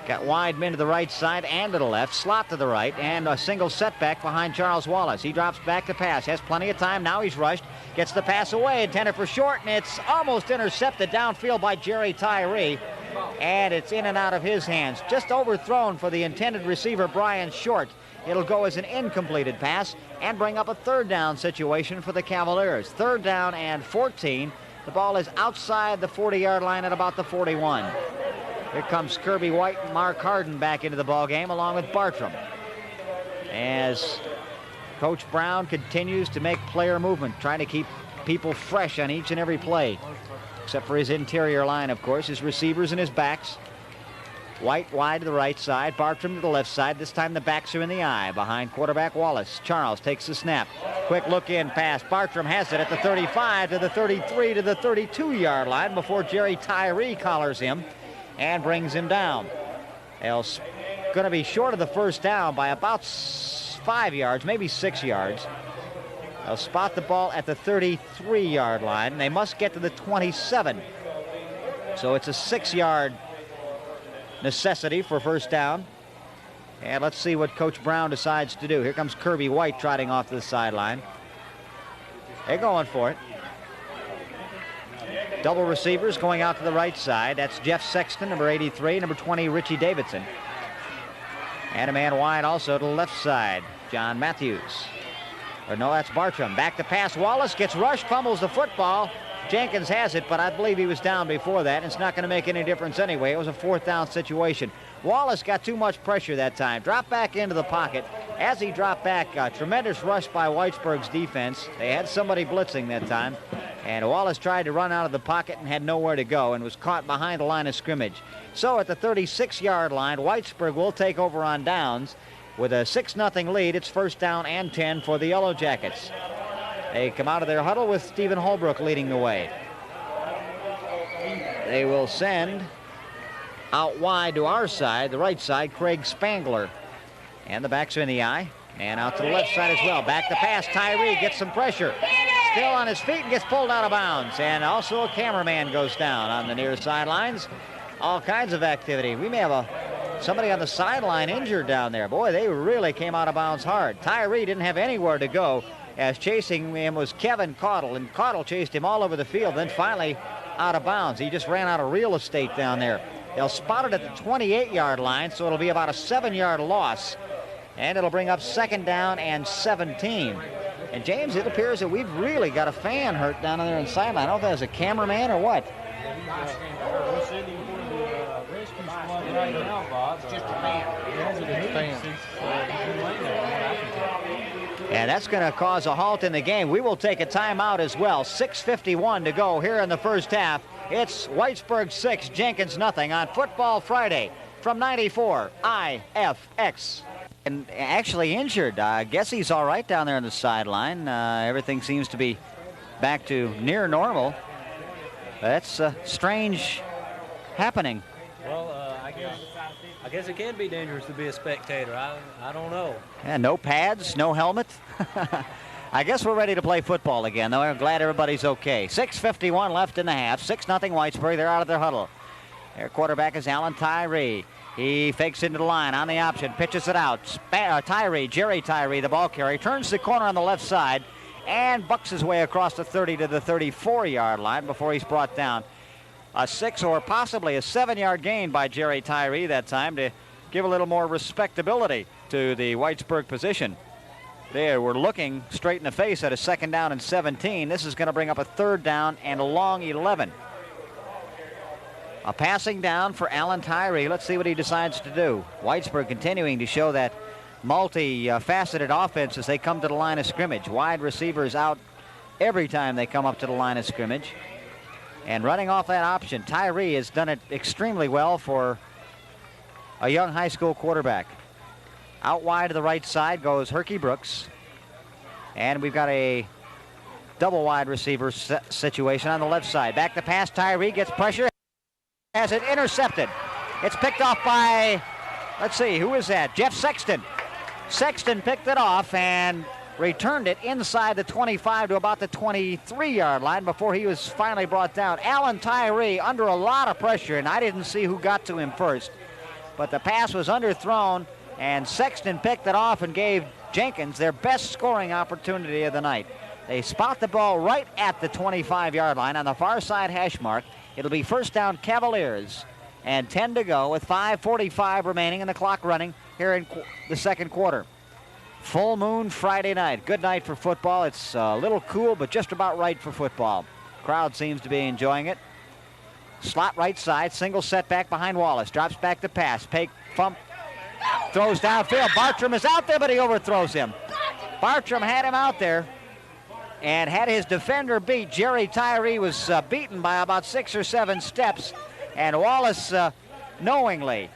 Got wide men to the right side and to the left, slot to the right, and a single setback behind Charles Wallace. He drops back to pass, has plenty of time. Now he's rushed, gets the pass away, intended for short, and it's almost intercepted downfield by Jerry Tyree, and it's in and out of his hands. Just overthrown for the intended receiver, Brian Short. It'll go as an incompleted pass and bring up a 3rd down situation for the Cavaliers. 3rd down and 14. The ball is outside the 40-yard line at about the 41. Here comes Kirby White and Mark Harden back into the ballgame along with Bartram. As Coach Brown continues to make player movement, trying to keep people fresh on each and every play, except for his interior line, of course, his receivers and his backs. White wide to the right side, Bartram to the left side. This time the backs are in the eye behind quarterback Wallace. Charles takes the snap. Quick look in pass. Bartram has it at the 35 to the 33 to the 32-yard line before Jerry Tyree collars him and brings him down. They're going to be short of the first down by about 5 yards, maybe 6 yards. They'll spot the ball at the 33-yard line. They must get to the 27. So it's a 6-yard necessity for first down. And let's see what Coach Brown decides to do. Here comes Kirby White trotting off to the sideline. They're going for it. Double receivers going out to the right side. That's Jeff Sexton, number 83, number 20, Richie Davidson. And a man wide also to the left side, John Matthews. Or no, that's Bartram. Back to pass. Wallace gets rushed, fumbles the football. Jenkins has it, but I believe he was down before that. It's not going to make any difference anyway. It was a fourth down situation. Wallace got too much pressure that time. Dropped back into the pocket. As he dropped back, tremendous rush by Whitesburg's defense. They had somebody blitzing that time. And Wallace tried to run out of the pocket and had nowhere to go and was caught behind the line of scrimmage. So at the 36-yard line, Whitesburg will take over on downs. With a 6-0 lead, it's first down and 10 for the Yellow Jackets. They come out of their huddle with Stephen Holbrook leading the way. They will send out wide to our side, the right side, Craig Spangler. And the backs are in the eye. And out to the left side as well. Back to pass. Tyree gets some pressure. Still on his feet and gets pulled out of bounds. And also a cameraman goes down on the near sidelines. All kinds of activity. We may have somebody on the sideline injured down there. Boy, they really came out of bounds hard. Tyree didn't have anywhere to go, as chasing him was Kevin Caudle, and Caudle chased him all over the field, then finally out of bounds. He just ran out of real estate down there. They'll spot it at the 28-yard line, so it'll be about a 7-yard loss, and it'll bring up second down and 17. And James, it appears that we've really got a fan hurt down there on the sideline. I don't know if that's a cameraman or what. We're sending for the rescue squad right now, Bob. It's just a fan. And that's going to cause a halt in the game. We will take a timeout as well. 6:51 to go here in the first half. It's Whitesburg 6, Jenkins nothing on Football Friday from 94 IFX. And actually injured. I guess he's all right down there on the sideline. Everything seems to be back to near normal. That's a strange happening. Well, I guess it can be dangerous to be a spectator. I don't know. Yeah, no pads, no helmet. I guess we're ready to play football again, though. I'm glad everybody's okay. 6:51 left in the half. 6-0 Whitesburg. They're out of their huddle. Their quarterback is Alan Tyree. He fakes into the line on the option, pitches it out. Jerry Tyree, the ball carrier, turns the corner on the left side and bucks his way across the 30 to the 34-yard line before he's brought down. A 6 or possibly a 7-yard gain by Jerry Tyree that time to give a little more respectability to the Whitesburg position. They were looking straight in the face at a second down and 17. This is going to bring up a third down and a long 11. A passing down for Alan Tyree. Let's see what he decides to do. Whitesburg continuing to show that multi-faceted offense as they come to the line of scrimmage. Wide receivers out every time they come up to the line of scrimmage. And running off that option, Tyree has done it extremely well for a young high school quarterback. Out wide to the right side goes Herky Brooks. And we've got a double wide receiver situation on the left side. Back to pass, Tyree gets pressure. Has it intercepted. It's picked off by, let's see, who is that? Jeff Sexton. Sexton picked it off and returned it inside the 25 to about the 23-yard line before he was finally brought down. Alan Tyree under a lot of pressure, and I didn't see who got to him first. But the pass was underthrown, and Sexton picked it off and gave Jenkins their best scoring opportunity of the night. They spot the ball right at the 25-yard line on the far side hash mark. It'll be first down Cavaliers, and 10 to go with 5:45 remaining and the clock running here in the second quarter. Full moon Friday night. Good night for football. It's a little cool, but just about right for football. Crowd seems to be enjoying it. Slot right side, single setback behind Wallace. Drops back to pass. Pake Fump throws downfield. Bartram is out there, but he overthrows him. Bartram had him out there. and had his defender beat. Jerry Tyree was beaten by about 6 or 7 steps, and Wallace knowingly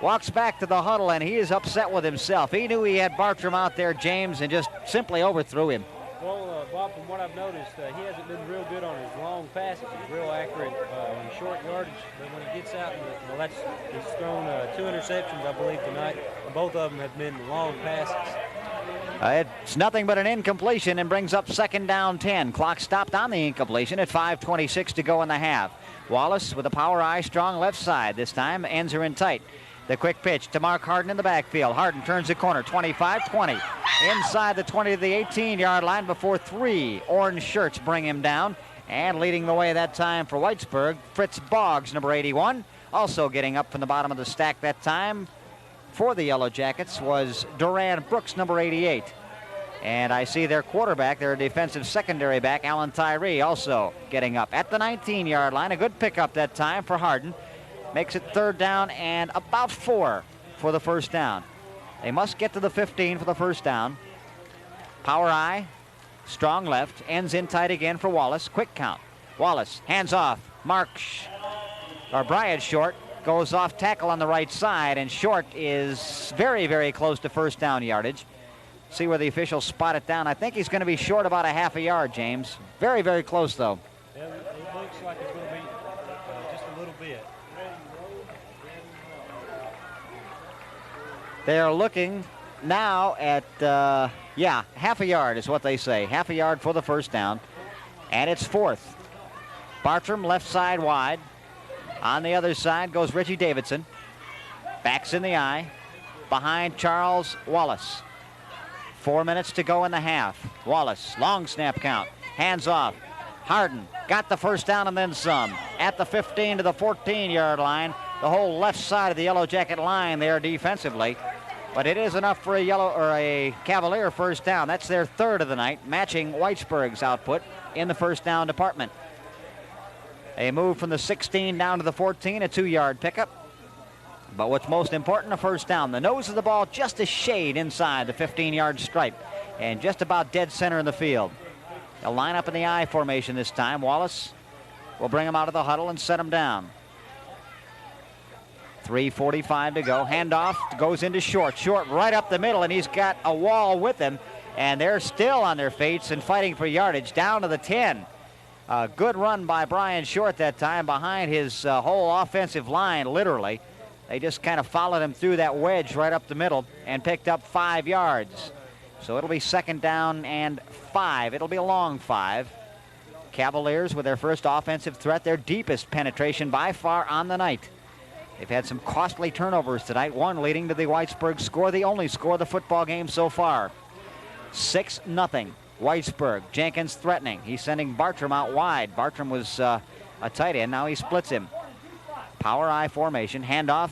walks back to the huddle, and he is upset with himself. He knew he had Bartram out there, James, and just simply overthrew him. Well, Bob, from what I've noticed, he hasn't been real good on his long passes. He's real accurate on short yardage, but when he gets out, he's thrown 2 interceptions, I believe, tonight. Both of them have been long passes. It's nothing but an incompletion and brings up 2nd down 10. Clock stopped on the incompletion at 5:26 to go in the half. Wallace with a power eye, strong left side this time. Ends are in tight. The quick pitch to Mark Harden in the backfield. Harden turns the corner, 25-20. Inside the 20 to the 18-yard line before 3 orange shirts bring him down. And leading the way that time for Whitesburg, Fritz Boggs, number 81. Also getting up from the bottom of the stack that time for the Yellow Jackets was Duran Brooks, number 88. And I see their quarterback, their defensive secondary back, Alan Tyree, also getting up at the 19-yard line. A good pickup that time for Harden. Makes it 3rd down and about 4 for the first down. They must get to the 15 for the first down. Power eye, strong left, ends in tight again for Wallace. Quick count. Wallace, hands off. Brian Short goes off tackle on the right side, and Short is very, very close to first down yardage. See where the officials spot it down. I think he's going to be short about a half a yard, James. Very, very close, though. Yeah, it looks like it's going to be just a little bit. They're looking now at, half a yard is what they say. Half a yard for the first down. And it's 4th. Bartram left side wide. On the other side goes Richie Davidson. Backs in the eye. Behind Charles Wallace. 4 minutes to go in the half. Wallace, long snap count. Hands off. Harden got the first down and then some. At the 15 to the 14-yard line. The whole left side of the Yellow Jacket line there defensively. But it is enough for a Cavalier first down. That's their 3rd of the night, matching Whitesburg's output in the first down department. They move from the 16 down to the 14, a 2-yard pickup. But what's most important, a first down. The nose of the ball just a shade inside the 15-yard stripe and just about dead center in the field. They'll line up in the I formation this time. Wallace will bring him out of the huddle and set him down. 3:45 to go. Handoff goes into Short. Short right up the middle, and he's got a wall with him. And they're still on their feet and fighting for yardage down to the 10. A good run by Brian Short that time behind his whole offensive line, literally. They just kind of followed him through that wedge right up the middle and picked up 5 yards. So it'll be 2nd down and 5. It'll be a long 5. Cavaliers with their first offensive threat, their deepest penetration by far on the night. They've had some costly turnovers tonight, one leading to the Whitesburg score, the only score of the football game so far. 6-0. Whitesburg. Jenkins threatening. He's sending Bartram out wide. Bartram was a tight end. Now he splits him. Power I formation. Handoff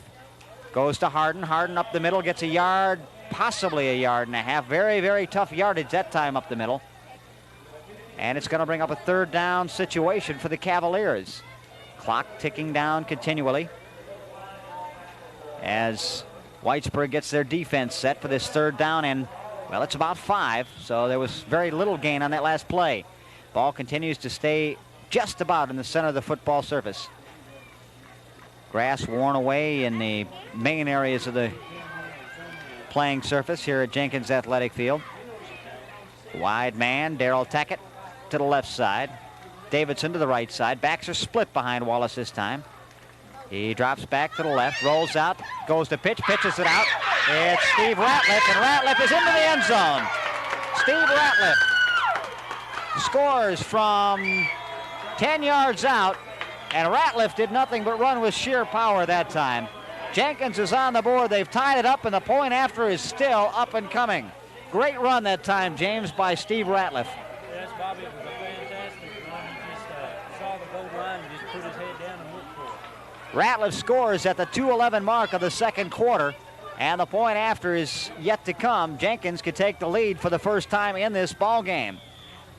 goes to Harden. Harden up the middle, gets a yard, possibly a yard and a half. Very, very tough yardage that time up the middle. And it's going to bring up a 3rd down situation for the Cavaliers. Clock ticking down continually as Whitesburg gets their defense set for this 3rd down, and, well, it's about 5, so there was very little gain on that last play. Ball continues to stay just about in the center of the football surface. Grass worn away in the main areas of the playing surface here at Jenkins Athletic Field. Wide man, Darrell Tackett to the left side. Davidson to the right side. Backs are split behind Wallace this time. He drops back to the left, rolls out, goes to pitch, pitches it out. It's Steve Ratliff, and Ratliff is into the end zone. Steve Ratliff scores from 10 yards out, and Ratliff did nothing but run with sheer power that time. Jenkins is on the board. They've tied it up, and the point after is still up and coming. Great run that time, James, by Steve Ratliff. Yes, Bobby, it was a fantastic run. He just saw the goal line and just put his head down and looked for it. Ratliff scores at the 2:11 mark of the 2nd quarter, and the point after is yet to come. Jenkins could take the lead for the first time in this ball game.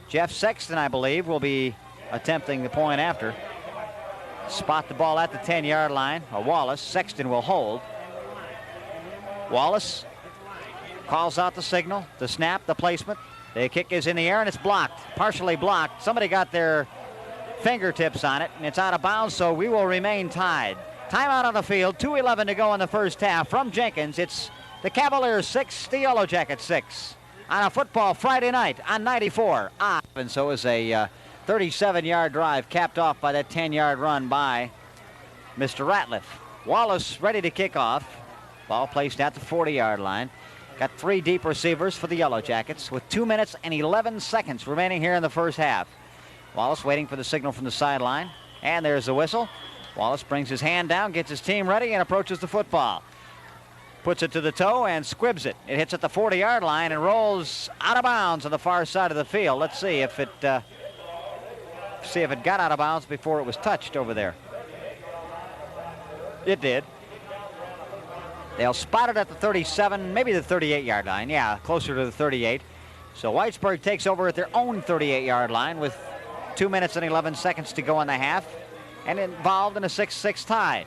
Jeff Sexton, I believe, will be attempting the point after. Spot the ball at the 10-yard line. Wallace. Sexton will hold. Wallace calls out the signal, the snap, the placement. The kick is in the air, and it's blocked, partially blocked. Somebody got their fingertips on it, and it's out of bounds, so we will remain tied. Timeout on the field, 2:11 to go in the first half. From Jenkins, it's the Cavaliers 6, the Yellow Jackets 6. On a football Friday night on 94. And so is a 37-yard drive capped off by that 10-yard run by Mr. Ratliff. Wallace ready to kick off. Ball placed at the 40-yard line. Got 3 deep receivers for the Yellow Jackets with 2 minutes and 11 seconds remaining here in the first half. Wallace waiting for the signal from the sideline. And there's the whistle. Wallace brings his hand down, gets his team ready, and approaches the football. Puts it to the toe and squibs it. It hits at the 40-yard line and rolls out of bounds on the far side of the field. Let's see if it got out of bounds before it was touched over there. It did. They'll spot it at the 37, maybe the 38-yard line. Yeah, closer to the 38. So Whitesburg takes over at their own 38-yard line with 2 minutes and 11 seconds to go in the half, and involved in a 6-6 tie.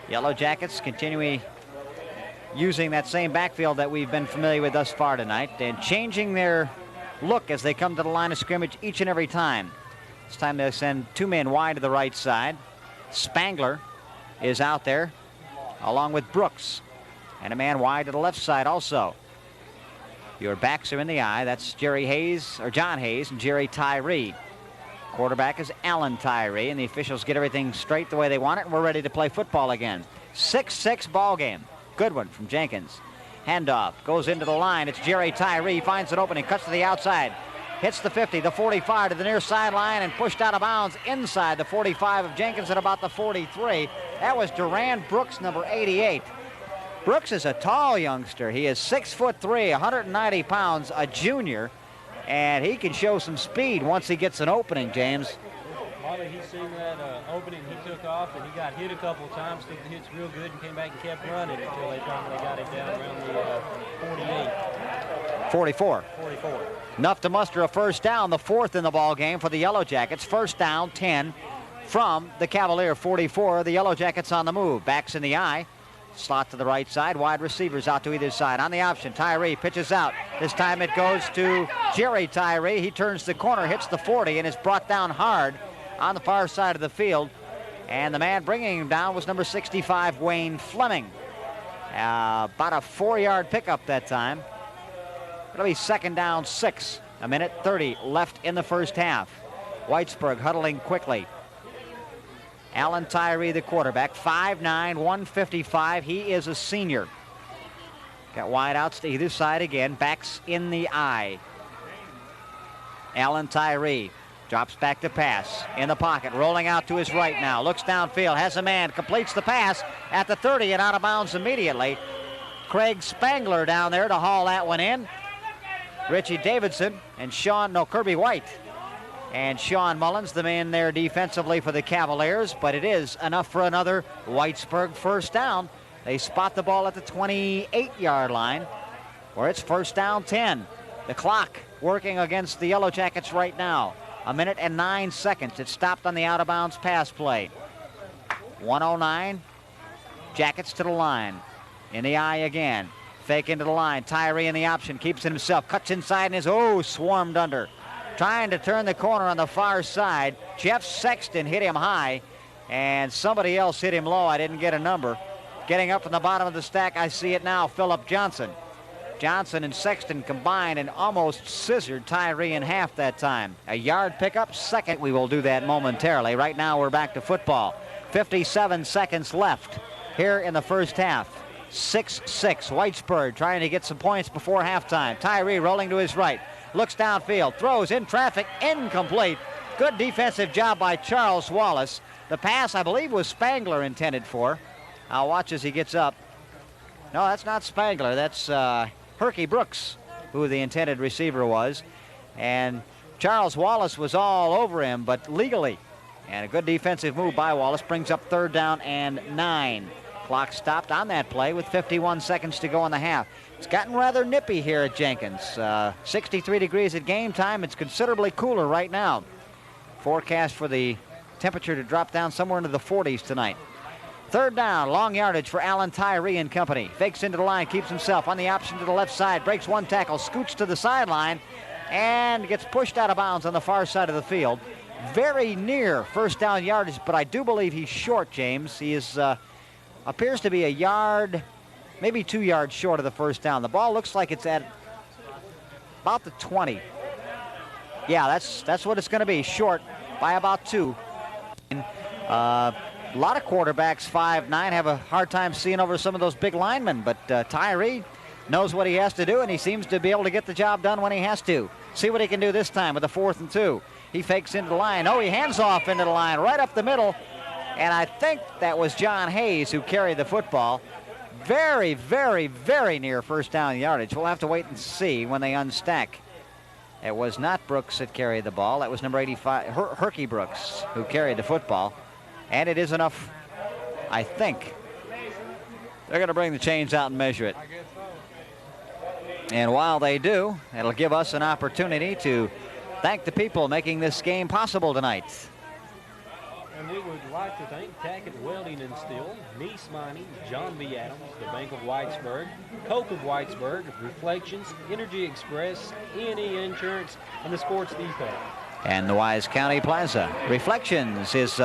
Yellow Jackets continuing using that same backfield that we've been familiar with thus far tonight, and changing their look as they come to the line of scrimmage each and every time. This time they send 2 men wide to the right side. Spangler is out there along with Brooks, and a man wide to the left side also. Your backs are in the eye. That's Jerry Hayes, or John Hayes, and Jerry Tyree. Quarterback is Alan Tyree, and the officials get everything straight the way they want it, and we're ready to play football again. 6-6 ball game. Good one from Jenkins. Handoff goes into the line. It's Jerry Tyree, finds an opening, cuts to the outside, hits the 50, the 45 to the near sideline, and pushed out of bounds inside the 45 of Jenkins at about the 43. That was Durand Brooks, number 88. Brooks is a tall youngster. He is 6'3", 190 pounds, a junior, and he can show some speed once he gets an opening, James. Molly, he's seen that opening. He took off, and he got hit a couple of times, took the hits real good, and came back and kept running until they finally got him down around the 48. 44. 44. Enough to muster a first down, the 4th in the ball game for the Yellow Jackets. First down, 10 from the Cavalier 44. The Yellow Jackets on the move. Backs in the eye. Slot to the right side. Wide receivers out to either side. On the option, Tyree pitches out. This time it goes to Jerry Tyree. He turns the corner, hits the 40, and is brought down hard on the far side of the field. And the man bringing him down was number 65, Wayne Fleming. About a 4-yard pickup that time. It'll be second down 6. A minute 30 left in the first half. Whitesburg huddling quickly. Alan Tyree, the quarterback, 5'9", 155. He is a senior. Got wide outs to either side again. Backs in the eye. Alan Tyree drops back to pass. In the pocket, rolling out to his right now. Looks downfield, has a man, completes the pass at the 30 and out of bounds immediately. Craig Spangler down there to haul that one in. Richie Davidson and Kirby White. And Sean Mullins, the man there defensively for the Cavaliers, but it is enough for another Whitesburg first down. They spot the ball at the 28-yard line, where it's first down 10. The clock working against the Yellow Jackets right now. A minute and 9 seconds. It stopped on the out-of-bounds pass play. 109. Jackets to the line. In the eye again. Fake into the line. Tyree in the option. Keeps it himself. Cuts inside and is, swarmed under. Trying to turn the corner on the far side. Jeff Sexton hit him high, and somebody else hit him low. I didn't get a number. Getting up from the bottom of the stack, I see it now, Philip Johnson. Johnson and Sexton combined and almost scissored Tyree in half that time. A yard pickup, second. We will do that momentarily. Right now we're back to football. 57 seconds left here in the first half. 6-6. Whitesburg trying to get some points before halftime. Tyree rolling to his right. Looks downfield, throws in traffic, incomplete. Good defensive job by Charles Wallace. The pass, I believe, was Spangler intended for. I'll watch as he gets up. No, that's not Spangler. That's Herky Brooks, who the intended receiver was. And Charles Wallace was all over him, but legally. And a good defensive move by Wallace brings up third down and 9. Clock stopped on that play with 51 seconds to go in the half. It's gotten rather nippy here at Jenkins. 63 degrees at game time. It's considerably cooler right now. Forecast for the temperature to drop down somewhere into the 40s tonight. Third down, long yardage for Allen Tyree and company. Fakes into the line, keeps himself on the option to the left side, breaks one tackle, scoots to the sideline, and gets pushed out of bounds on the far side of the field. Very near first down yardage, but I do believe he's short, James. He is appears to be a yard, maybe 2 yards short of the first down. The ball looks like it's at about the 20. Yeah, that's what it's going to be, short by about 2. A lot of quarterbacks, 5'9", have a hard time seeing over some of those big linemen, but Tyree knows what he has to do, and he seems to be able to get the job done when he has to. See what he can do this time with a 4th and 2. He fakes into the line. Oh, he hands off into the line, right up the middle, and I think that was John Hayes who carried the football. Very, very, very near first down yardage. We'll have to wait and see when they unstack. It was not Brooks that carried the ball. That was number 85, Herky Brooks, who carried the football. And it is enough, I think. They're going to bring the chains out and measure it. And while they do, it'll give us an opportunity to thank the people making this game possible tonight. And we would like to thank Tackett Welding and Steel, Niece Mining, John B. Adams, the Bank of Whitesburg, Coke of Whitesburg, Reflections, Energy Express, E&E Insurance, and the Sports Depot. And the Wise County Plaza. Reflections is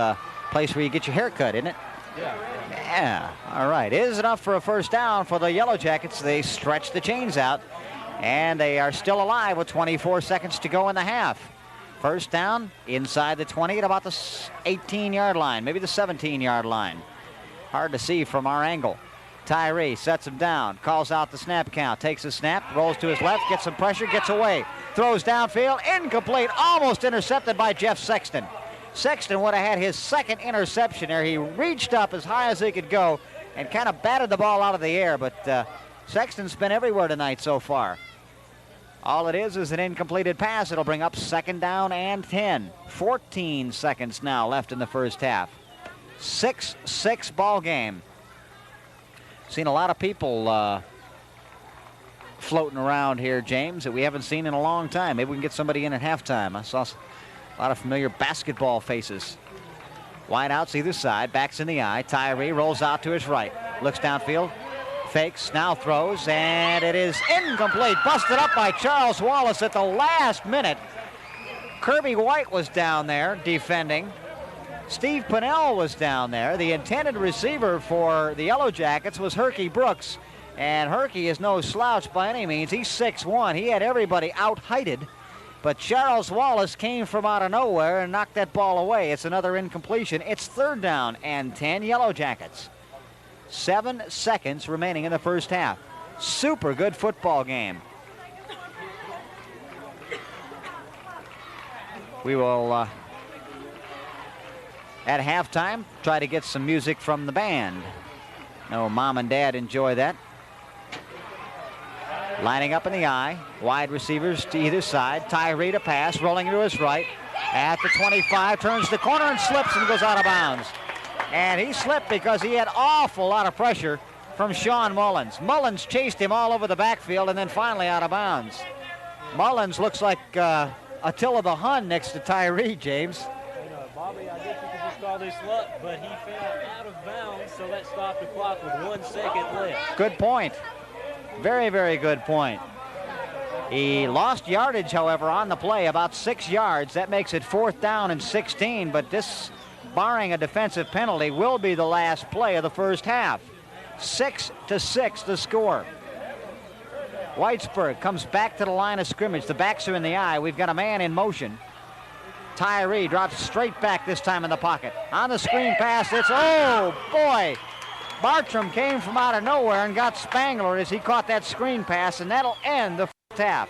place where you get your hair cut, isn't it? Yeah. All right. It is enough for a first down for the Yellow Jackets. They stretch the chains out, and they are still alive with 24 seconds to go in the half. First down inside the 20 at about the 18-yard line, maybe the 17-yard line. Hard to see from our angle. Tyree sets him down, calls out the snap count, takes a snap, rolls to his left, gets some pressure, gets away, throws downfield, incomplete, almost intercepted by Jeff Sexton. Sexton would have had his second interception there. He reached up as high as he could go and kind of batted the ball out of the air, but Sexton's been everywhere tonight so far. All it is an incompleted pass. It'll bring up second down and 10. 14 seconds now left in the first half. 6-6 ball game. Seen a lot of people floating around here, James, that we haven't seen in a long time. Maybe we can get somebody in at halftime. I saw a lot of familiar basketball faces. Wide outs either side, backs in the eye. Tyree rolls out to his right. Looks downfield, fakes, now throws, and it is incomplete. Busted up by Charles Wallace at the last minute. Kirby White was down there defending. Steve Pinnell was down there. The intended receiver for the Yellow Jackets was Herky Brooks. And Herky is no slouch by any means. He's 6'1". He had everybody out-heighted. But Charles Wallace came from out of nowhere and knocked that ball away. It's another incompletion. It's third down and 10 Yellow Jackets. 7 seconds remaining in the first half. Super good football game. We will, at halftime, try to get some music from the band. No, Mom and Dad enjoy that. Lining up in the eye, wide receivers to either side. Tyree to pass, rolling to his right. At the 25, turns the corner and slips and goes out of bounds. And he slipped because he had awful lot of pressure from Sean Mullins. Mullins chased him all over the backfield and then finally out of bounds. Mullins looks like Attila the Hun next to Tyree, James. Bobby, I guess you could just call this luck, but he fell out of bounds, so that stopped the clock with 1 second left. Good point. Very, very good point. He lost yardage, however, on the play, about 6 yards. That makes it 4th down and 16, but this, barring a defensive penalty, will be the last play of the first half. 6-6 the score. Whitesburg comes back to the line of scrimmage. The backs are in the eye. We've got a man in motion. Tyree drops straight back this time in the pocket. On the screen pass, it's, oh boy! Bartram came from out of nowhere and got Spangler as he caught that screen pass, and that'll end the first half.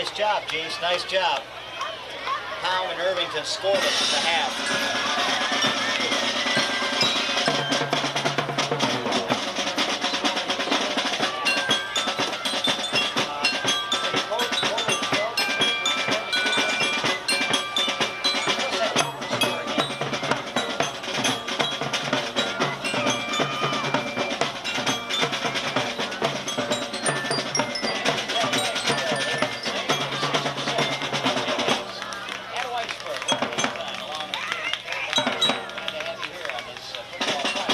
Nice job, Jace. Nice job. Pound and Irvington scoreless at the half. And Whitesburg, along with James Glad to have you here on this football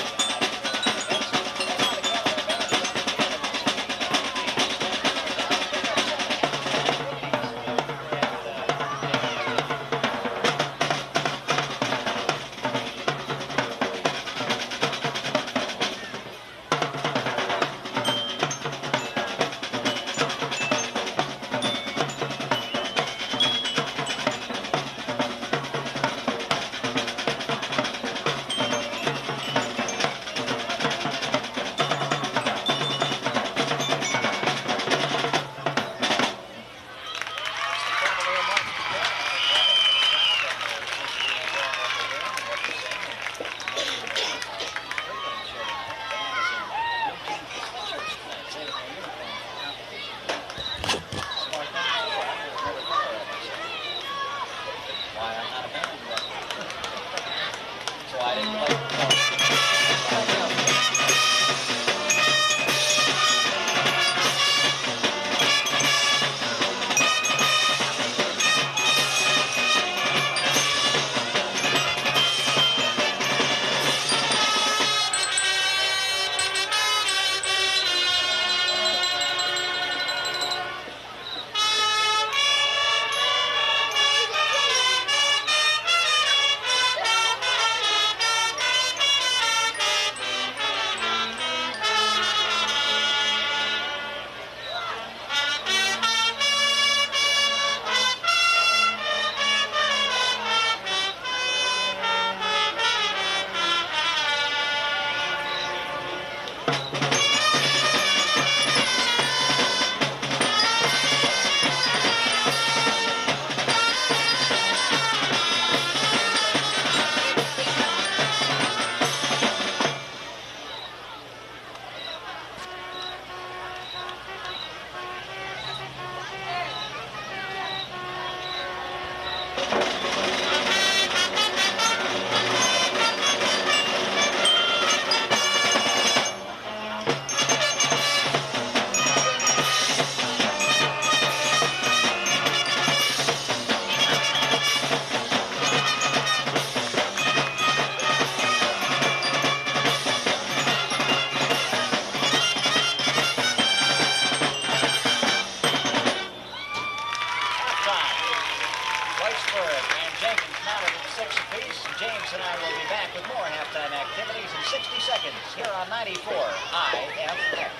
Whitesburg and Jenkins mounted at 6 apiece. James and I will be back with more halftime activities in 60 seconds here on 94 IFX.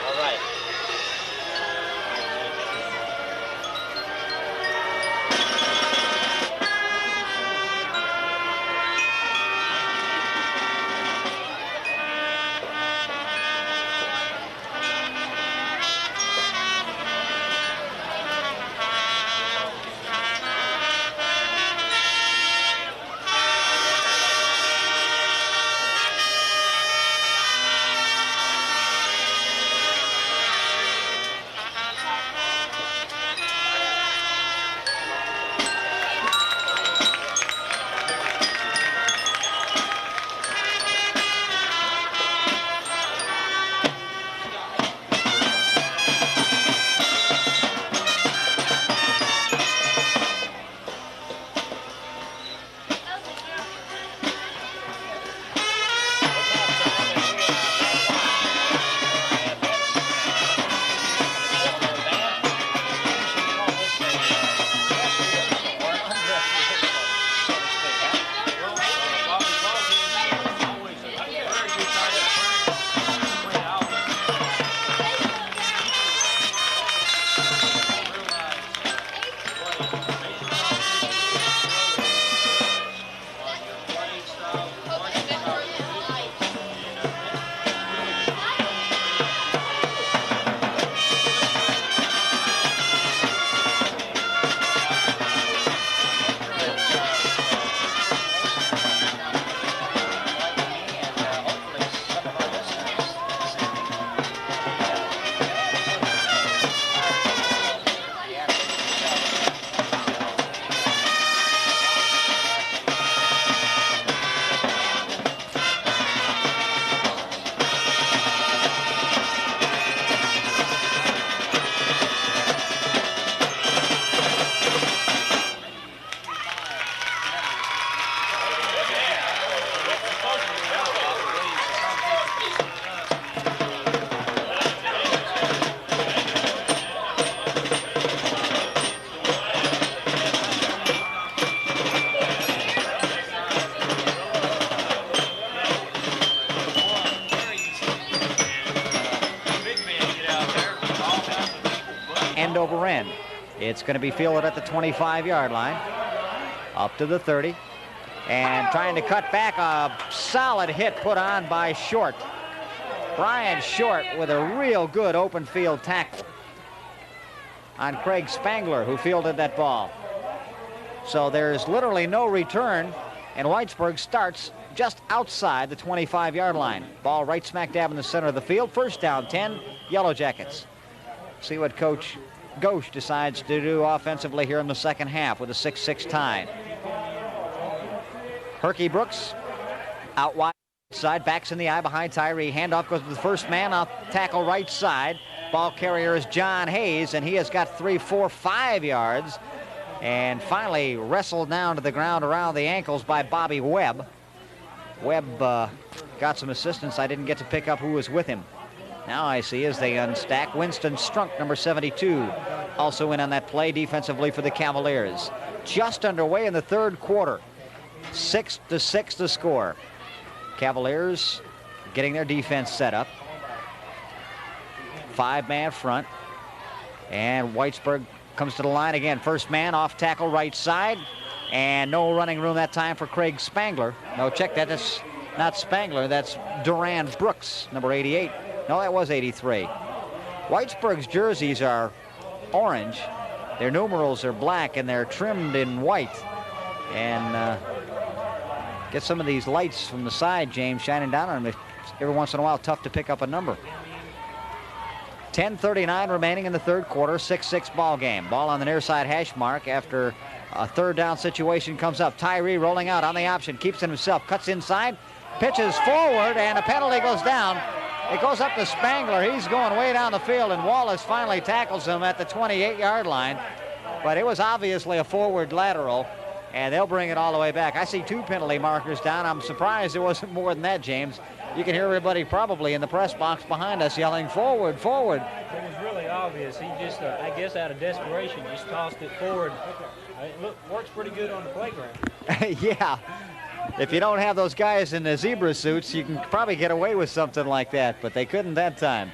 All right. 10. It's going to be fielded at the 25-yard line, up to the 30, and trying to cut back. A solid hit put on by Short. Brian Short with a real good open field tackle on Craig Spangler, who fielded that ball. So there's literally no return, and Whitesburg starts just outside the 25-yard line. Ball right smack dab in the center of the field. First down, 10, Yellow Jackets. See what Coach Ghosh decides to do offensively here in the second half with a 6-6 tie. Herky Brooks out wide side, backs in the eye behind Tyree. Handoff goes to the first man, off tackle right side. Ball carrier is John Hayes, and he has got 3, 4, 5 yards. And finally wrestled down to the ground around the ankles by Bobby Webb. Webb got some assistance. I didn't get to pick up who was with him. Now I see as they unstack, Winston Strunk, number 72, also in on that play defensively for the Cavaliers. Just underway in the third quarter. 6-6 the score. Cavaliers getting their defense set up. 5-man front. And Whitesburg comes to the line again. First man off tackle right side. And no running room that time for Craig Spangler. No, check that. That's not Spangler. That's Duran Brooks, number 88. No, that was 83. Whitesburg's jerseys are orange. Their numerals are black, and they're trimmed in white. And get some of these lights from the side, James, shining down on them. Every once in a while, tough to pick up a number. 10:39 remaining in the third quarter, 6-6 ball game. Ball on the near side hash mark after a third down situation comes up. Tyree rolling out on the option, keeps it himself, cuts inside, pitches forward, and a penalty goes down. It goes up to Spangler. He's going way down the field, and Wallace finally tackles him at the 28-yard line. But it was obviously a forward lateral, and they'll bring it all the way back. I see 2 penalty markers down. I'm surprised it wasn't more than that, James. You can hear everybody probably in the press box behind us yelling, forward, forward. It was really obvious. He just, I guess out of desperation, just tossed it forward. It works pretty good on the playground. Yeah. If you don't have those guys in the zebra suits, you can probably get away with something like that, but they couldn't that time.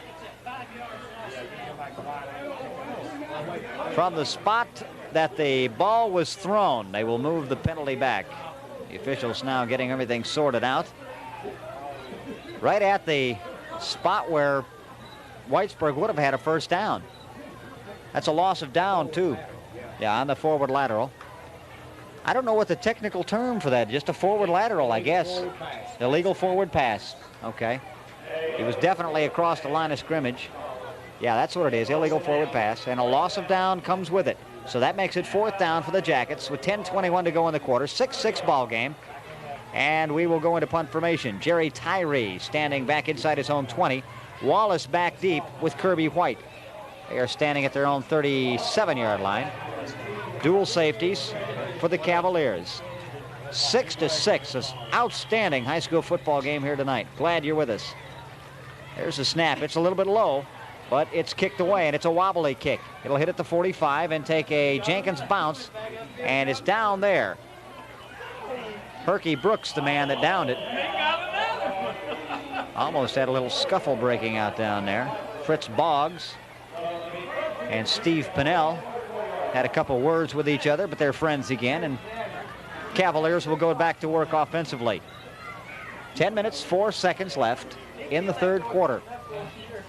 From the spot that the ball was thrown, they will move the penalty back. The officials now getting everything sorted out. Right at the spot where Whitesburg would have had a first down. That's a loss of down, too. Yeah, on the forward lateral. I don't know what the technical term for that, just a forward lateral, I guess. Illegal forward pass. Okay. He was definitely across the line of scrimmage. Yeah, that's what it is, illegal forward pass. And a loss of down comes with it. So that makes it 4th down for the Jackets with 10:21 to go in the quarter. 6-6 ball game. And we will go into punt formation. Jerry Tyree standing back inside his own 20. Wallace back deep with Kirby White. They are standing at their own 37-yard line. Dual safeties for the Cavaliers. 6-6. An outstanding high school football game here tonight. Glad you're with us. There's a snap. It's a little bit low, but it's kicked away, and it's a wobbly kick. It'll hit at the 45 and take a Jenkins bounce, and it's down there. Herky Brooks, the man that downed it. Almost had a little scuffle breaking out down there. Fritz Boggs and Steve Pinnell had a couple words with each other, but they're friends again, and Cavaliers will go back to work offensively. 10 minutes, 4 seconds left in the third quarter.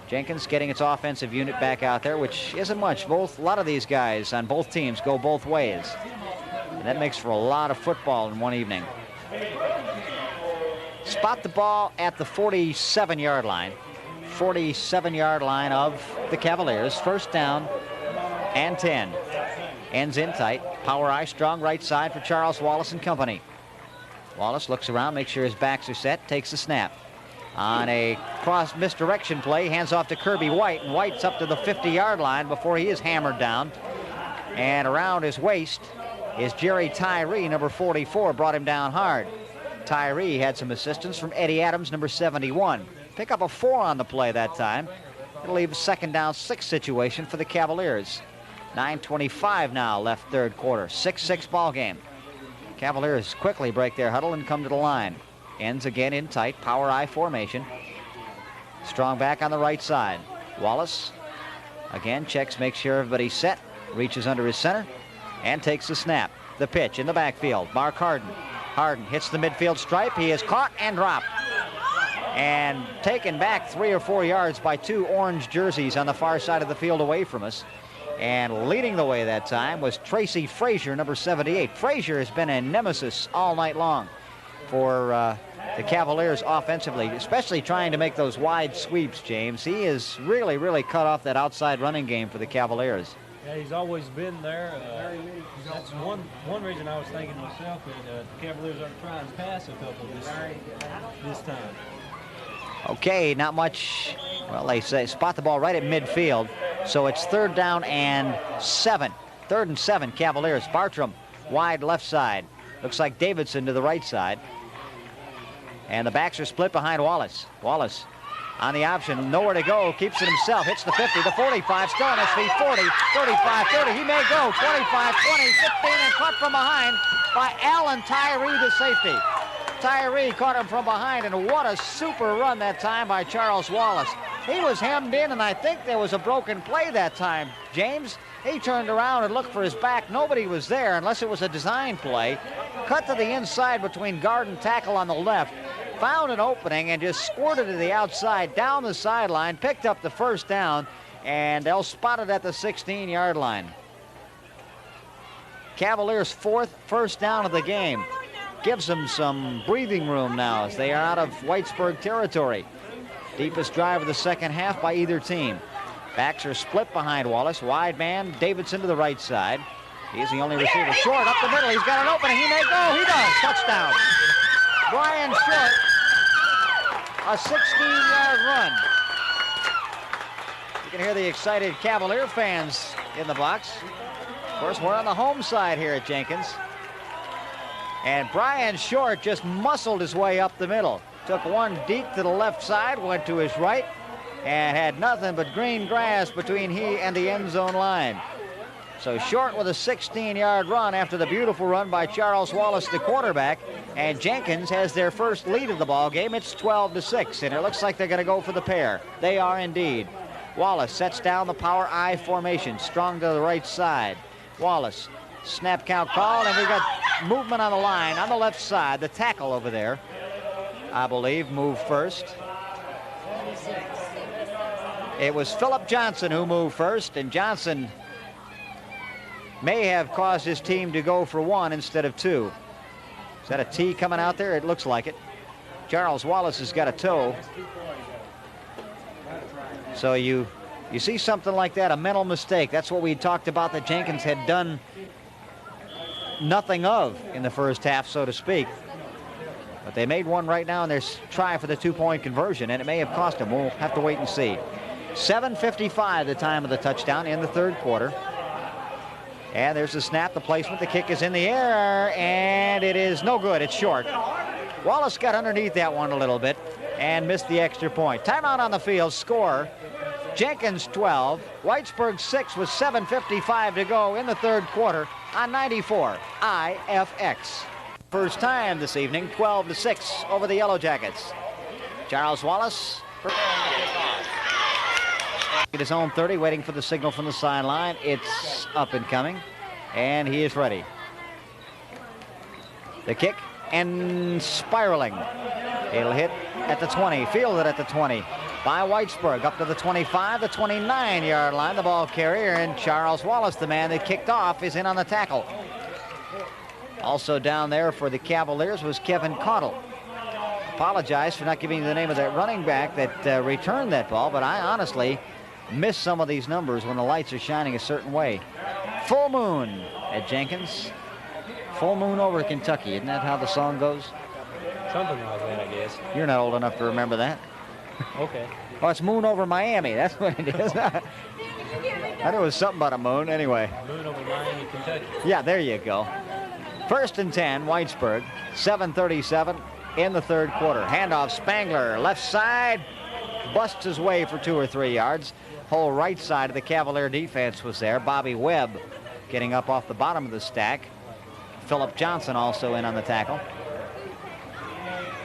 Jenkins getting its offensive unit back out there, which isn't much. A lot of these guys on both teams go both ways. And that makes for a lot of football in one evening. Spot the ball at the 47-yard line. 47-yard line of the Cavaliers. First down and 10. Ends in tight. Power eye strong right side for Charles Wallace and company. Wallace looks around, makes sure his backs are set, takes the snap. On a cross misdirection play, hands off to Kirby White, and White's up to the 50-yard line before he is hammered down. And around his waist is Jerry Tyree, number 44, brought him down hard. Tyree had some assistance from Eddie Adams, number 71. Pick up a 4 on the play that time. It'll leave a 2nd down 6 situation for the Cavaliers. 9:25 now left third quarter. 6-6 ball game. Cavaliers quickly break their huddle and come to the line. Ends again in tight, power eye formation. Strong back on the right side. Wallace again checks, makes sure everybody's set. reaches under his center and takes the snap. The pitch in the backfield. Mark Harden. Harden hits the midfield stripe. He is caught and dropped. And taken back 3 or 4 yards by 2 orange jerseys on the far side of the field away from us. And leading the way that time was Tracy Frazier, number 78. Frazier has been a nemesis all night long for the Cavaliers offensively, especially trying to make those wide sweeps, James. He is really, really cut off that outside running game for the Cavaliers. Yeah, he's always been there. That's one reason I was thinking myself that the Cavaliers are trying to pass a couple this time. Okay, not much. Well, they say spot the ball right at midfield. So it's 3rd down and 7. 3rd and 7, Cavaliers. Bartram, wide left side. Looks like Davidson to the right side. And the backs are split behind Wallace. Wallace on the option, nowhere to go, keeps it himself, hits the 50, the 45, still on his feet, 40, 35, 30, he may go, 25, 20, 15, and caught from behind by Allen Tyree to safety. Tyree caught him from behind, and what a super run that time by Charles Wallace. He was hemmed in, and I think there was a broken play that time, James. He turned around and looked for his back. Nobody was there unless it was a design play. Cut to the inside between guard and tackle on the left. Found an opening and just squirted to the outside, down the sideline, picked up the 1st down, and they'll spot it at the 16-yard line. Cavaliers' 4th first down of the game. Gives them some breathing room now as they are out of Whitesburg territory. Deepest drive of the second half by either team. Backs are split behind Wallace. Wide man, Davidson to the right side. He's the only receiver. Short up the middle. He's got an opening. He may go. He does. Touchdown. Brian Short, a 16-yard run. You can hear the excited Cavalier fans in the box. Of course, we're on the home side here at Jenkins. And Brian Short just muscled his way up the middle. Took one deep to the left side, went to his right, and had nothing but green grass between he and the end zone line. So Short with a 16-yard run after the beautiful run by Charles Wallace, the quarterback. And Jenkins has their first lead of the ball game. It's 12-6, and it looks like they're going to go for the pair. They are indeed. Wallace sets down the power I formation, strong to the right side. Wallace, snap count called, and we've got movement on the line on the left side. The tackle over there, I believe, moved first. It was Philip Johnson who moved first, and Johnson may have caused his team to go for 1 instead of 2. Is that a T coming out there? It looks like it. Charles Wallace has got a toe. So you see something like that, a mental mistake. That's what we talked about that Jenkins had done nothing of in the first half, so to speak. But they made one right now, and they're trying for the 2-point conversion, and it may have cost them. We'll have to wait and see. 7:55 the time of the touchdown in the 3rd quarter. And there's the snap, the placement, the kick is in the air, and it is no good. It's short. Wallace got underneath that one a little bit and missed the extra point. Timeout on the field, score. Jenkins 12, Whitesburg 6 with 7:55 to go in the 3rd quarter on 94 IFX. First time this evening, 12-6 over the Yellow Jackets. Charles Wallace at his own 30, waiting for the signal from the sideline. It's up and coming, and he is ready. The kick and spiraling. It'll hit at the 20, fielded at the 20 by Whitesburg, up to the 25, the 29-yard line. The ball carrier, and Charles Wallace, the man that kicked off, is in on the tackle. Also down there for the Cavaliers was Kevin Caudle. Apologize for not giving you the name of that running back that returned that ball, but I honestly miss some of these numbers when the lights are shining a certain way. Full moon at Jenkins. Full moon over Kentucky. Isn't that how the song goes? Something like that, I guess. You're not old enough to remember that. Okay. Oh, it's moon over Miami. That's what it is. I knew it was something about a moon. Anyway. Moon over Miami, Kentucky. Yeah, there you go. 1st and 10, Whitesburg. 7:37 in the 3rd quarter. Handoff, Spangler, left side. Busts his way for 2 or 3 yards. Whole right side of the Cavalier defense was there. Bobby Webb getting up off the bottom of the stack. Philip Johnson also in on the tackle.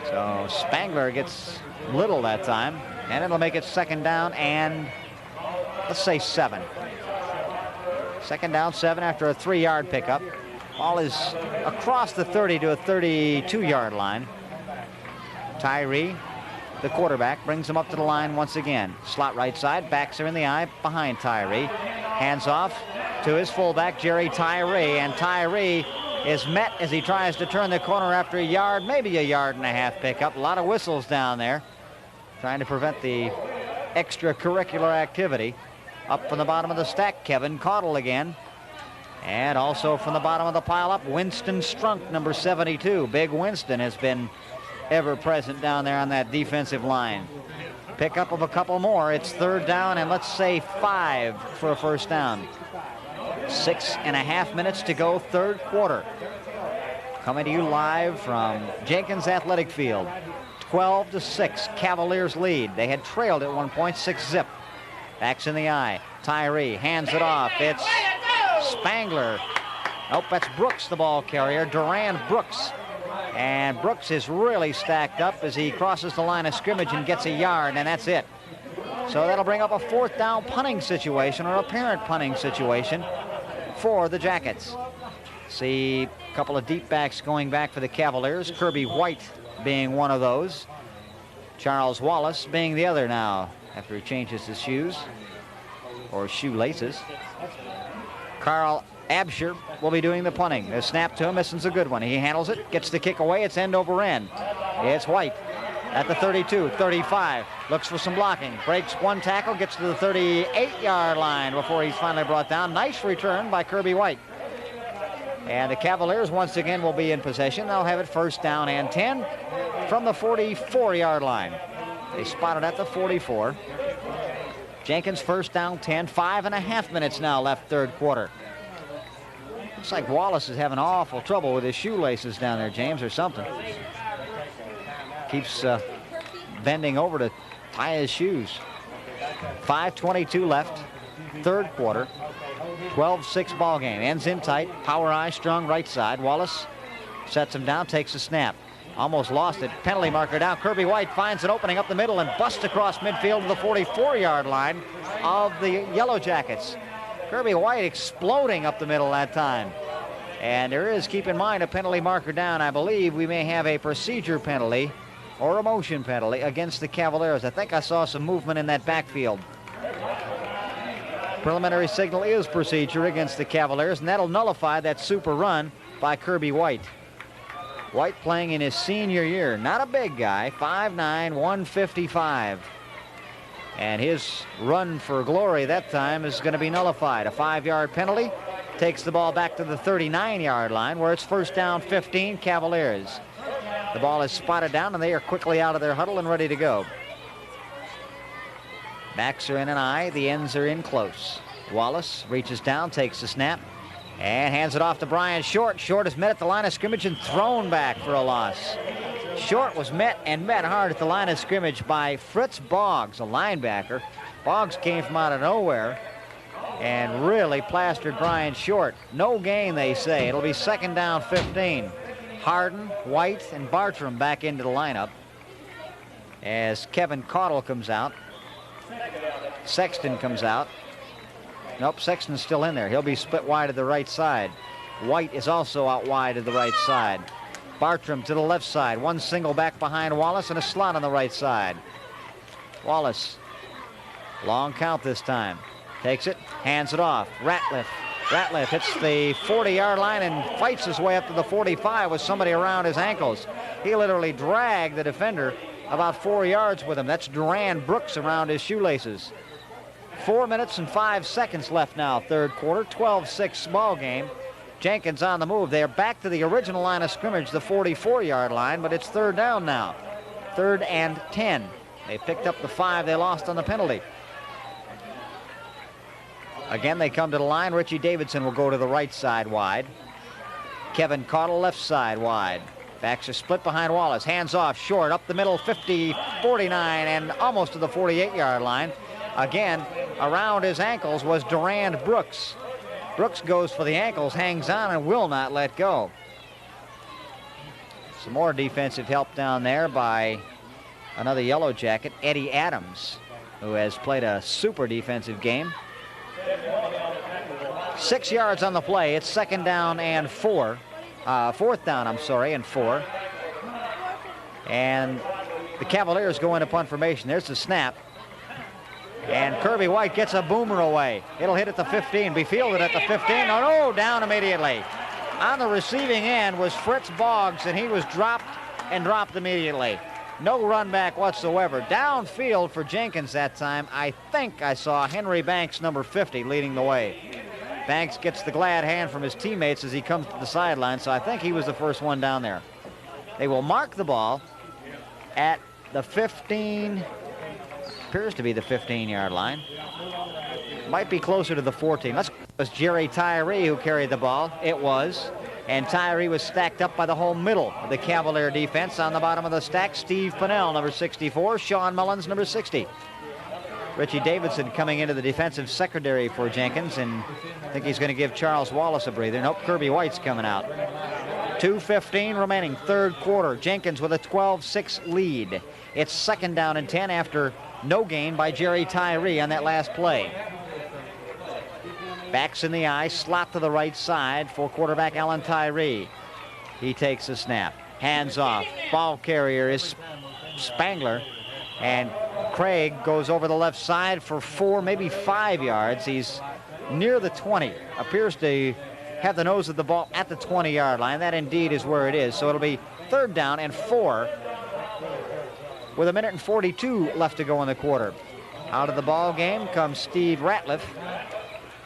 So Spangler gets little that time, and it'll make it 2nd down and let's say 7. Second down 7 after a 3-yard pickup. Ball is across the 30 to a 32-yard line. Tyree, the quarterback, brings him up to the line once again. Slot right side, backs are in the eye behind Tyree. Hands off to his fullback, Jerry Tyree, and Tyree is met as he tries to turn the corner after a yard, maybe a yard and a half pickup. A lot of whistles down there, trying to prevent the extracurricular activity. Up from the bottom of the stack, Kevin Caudle again. And also from the bottom of the pile up, Winston Strunk, number 72. Big Winston has been ever present down there on that defensive line. Pickup of a couple more. It's third down and let's say 5 for a first down. 6.5 minutes to go, third quarter. Coming to you live from Jenkins Athletic Field. 12-6, Cavaliers lead. They had trailed at one point, 6-zip. Backs in the eye. Tyree hands it off. It's Spangler. Nope, that's Brooks, the ball carrier. Durand Brooks. And Brooks is really stacked up as he crosses the line of scrimmage and gets a yard, and that's it. So that'll bring up a fourth down punting situation, or apparent punting situation for the Jackets. See a couple of deep backs going back for the Cavaliers. Kirby White being one of those. Charles Wallace being the other now after he changes his shoes or shoelaces. Carl Absher will be doing the punting. The snap to him, misses a good one. He handles it, gets the kick away. It's end over end. It's White at the 32, 35. Looks for some blocking. Breaks one tackle, gets to the 38-yard line before he's finally brought down. Nice return by Kirby White. And the Cavaliers once again will be in possession. They'll have it first down and 10 from the 44-yard line. They spotted at the 44. Jenkins first down 10, 5.5 minutes now left third quarter. Looks like Wallace is having awful trouble with his shoelaces down there, James, or something. Keeps bending over to tie his shoes. 5:22 left, third quarter. 12-6 ball game. Ends in tight. Power eye strong right side. Wallace sets him down, takes a snap. Almost lost it. Penalty marker down. Kirby White finds an opening up the middle and busts across midfield to the 44-yard line of the Yellow Jackets. Kirby White exploding up the middle that time. And there is, keep in mind, a penalty marker down. I believe we may have a procedure penalty or a motion penalty against the Cavaliers. I think I saw some movement in that backfield. Preliminary signal is procedure against the Cavaliers, and that'll nullify that super run by Kirby White. White playing in his senior year. Not a big guy, 5'9", 155. And his run for glory that time is going to be nullified. A 5-yard penalty takes the ball back to the 39-yard line, where it's first down 15, Cavaliers. The ball is spotted down, and they are quickly out of their huddle and ready to go. Backs are in an eye. The ends are in close. Wallace reaches down, takes the snap, and hands it off to Brian Short. Short is met at the line of scrimmage and thrown back for a loss. Short was met hard at the line of scrimmage by Fritz Boggs, a linebacker. Boggs came from out of nowhere and really plastered Brian Short. No gain, they say. It'll be second down 15. Harden, White, and Bartram back into the lineup as Kevin Caudle comes out. Sexton comes out. Nope, Sexton's still in there. He'll be split wide to the right side. White is also out wide to the right side. Bartram to the left side. One single back behind Wallace and a slot on the right side. Wallace, long count this time. Takes it, hands it off. Ratliff hits the 40-yard line and fights his way up to the 45 with somebody around his ankles. He literally dragged the defender about 4 yards with him. That's Durand Brooks around his shoelaces. 4 minutes and 5 seconds left now, third quarter, 12-6 ball game. Jenkins on the move. They're back to the original line of scrimmage, the 44-yard line, but it's third down now. Third and 10. They picked up the 5 they lost on the penalty. Again, they come to the line. Richie Davidson will go to the right side wide. Kevin Caudle left side wide. Backs are split behind Wallace. Hands off, Short, up the middle, 50, 49, and almost to the 48-yard line. Again, around his ankles was Durand Brooks. Brooks goes for the ankles, hangs on, and will not let go. Some more defensive help down there by another Yellow Jacket, Eddie Adams, who has played a super defensive game. 6 yards on the play. It's second down and 4. Fourth down, I'm sorry, and 4. And the Cavaliers go into punt formation. There's the snap. And Kirby White gets a boomer away. It'll hit at the 15, be fielded at the 15. No, down immediately. On the receiving end was Fritz Boggs, and he was dropped immediately. No run back whatsoever. Downfield for Jenkins that time. I think I saw Henry Banks, number 50, leading the way. Banks gets the glad hand from his teammates as he comes to the sideline, so I think he was the first one down there. They will mark the ball at the 15, appears to be the 15-yard line. Might be closer to the 14. It was Jerry Tyree who carried the ball. It was. And Tyree was stacked up by the whole middle of the Cavalier defense. On the bottom of the stack, Steve Pinnell, number 64. Sean Mullins, number 60. Richie Davidson coming into the defensive secondary for Jenkins, and I think he's going to give Charles Wallace a breather. Nope, Kirby White's coming out. 2:15 remaining, third quarter. Jenkins with a 12-6 lead. It's second down and 10 after no gain by Jerry Tyree on that last play. Backs in the eye, slot to the right side for quarterback Alan Tyree. He takes a snap. Hands off. Ball carrier is Spangler. And Craig goes over the left side for 4, maybe 5 yards. He's near the 20. Appears to have the nose of the ball at the 20-yard line. That indeed is where it is. So it'll be third down and 4 with 1:42 left to go in the quarter. Out of the ball game comes Steve Ratliff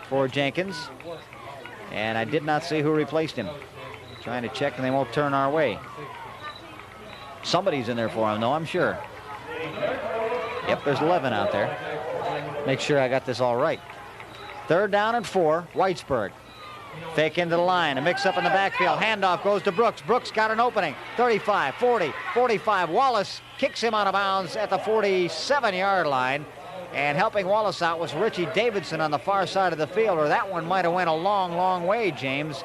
for Jenkins. And I did not see who replaced him. Trying to check, and they won't turn our way. Somebody's in there for him, though, I'm sure. Yep, there's 11 out there. Make sure I got this all right. Third down and 4, Whitesburg. Fake into the line, a mix-up in the backfield. Handoff goes to Brooks. Brooks got an opening. 35, 40, 45. Wallace kicks him out of bounds at the 47-yard line. And helping Wallace out was Richie Davidson on the far side of the field, or that one might have went a long, long way, James.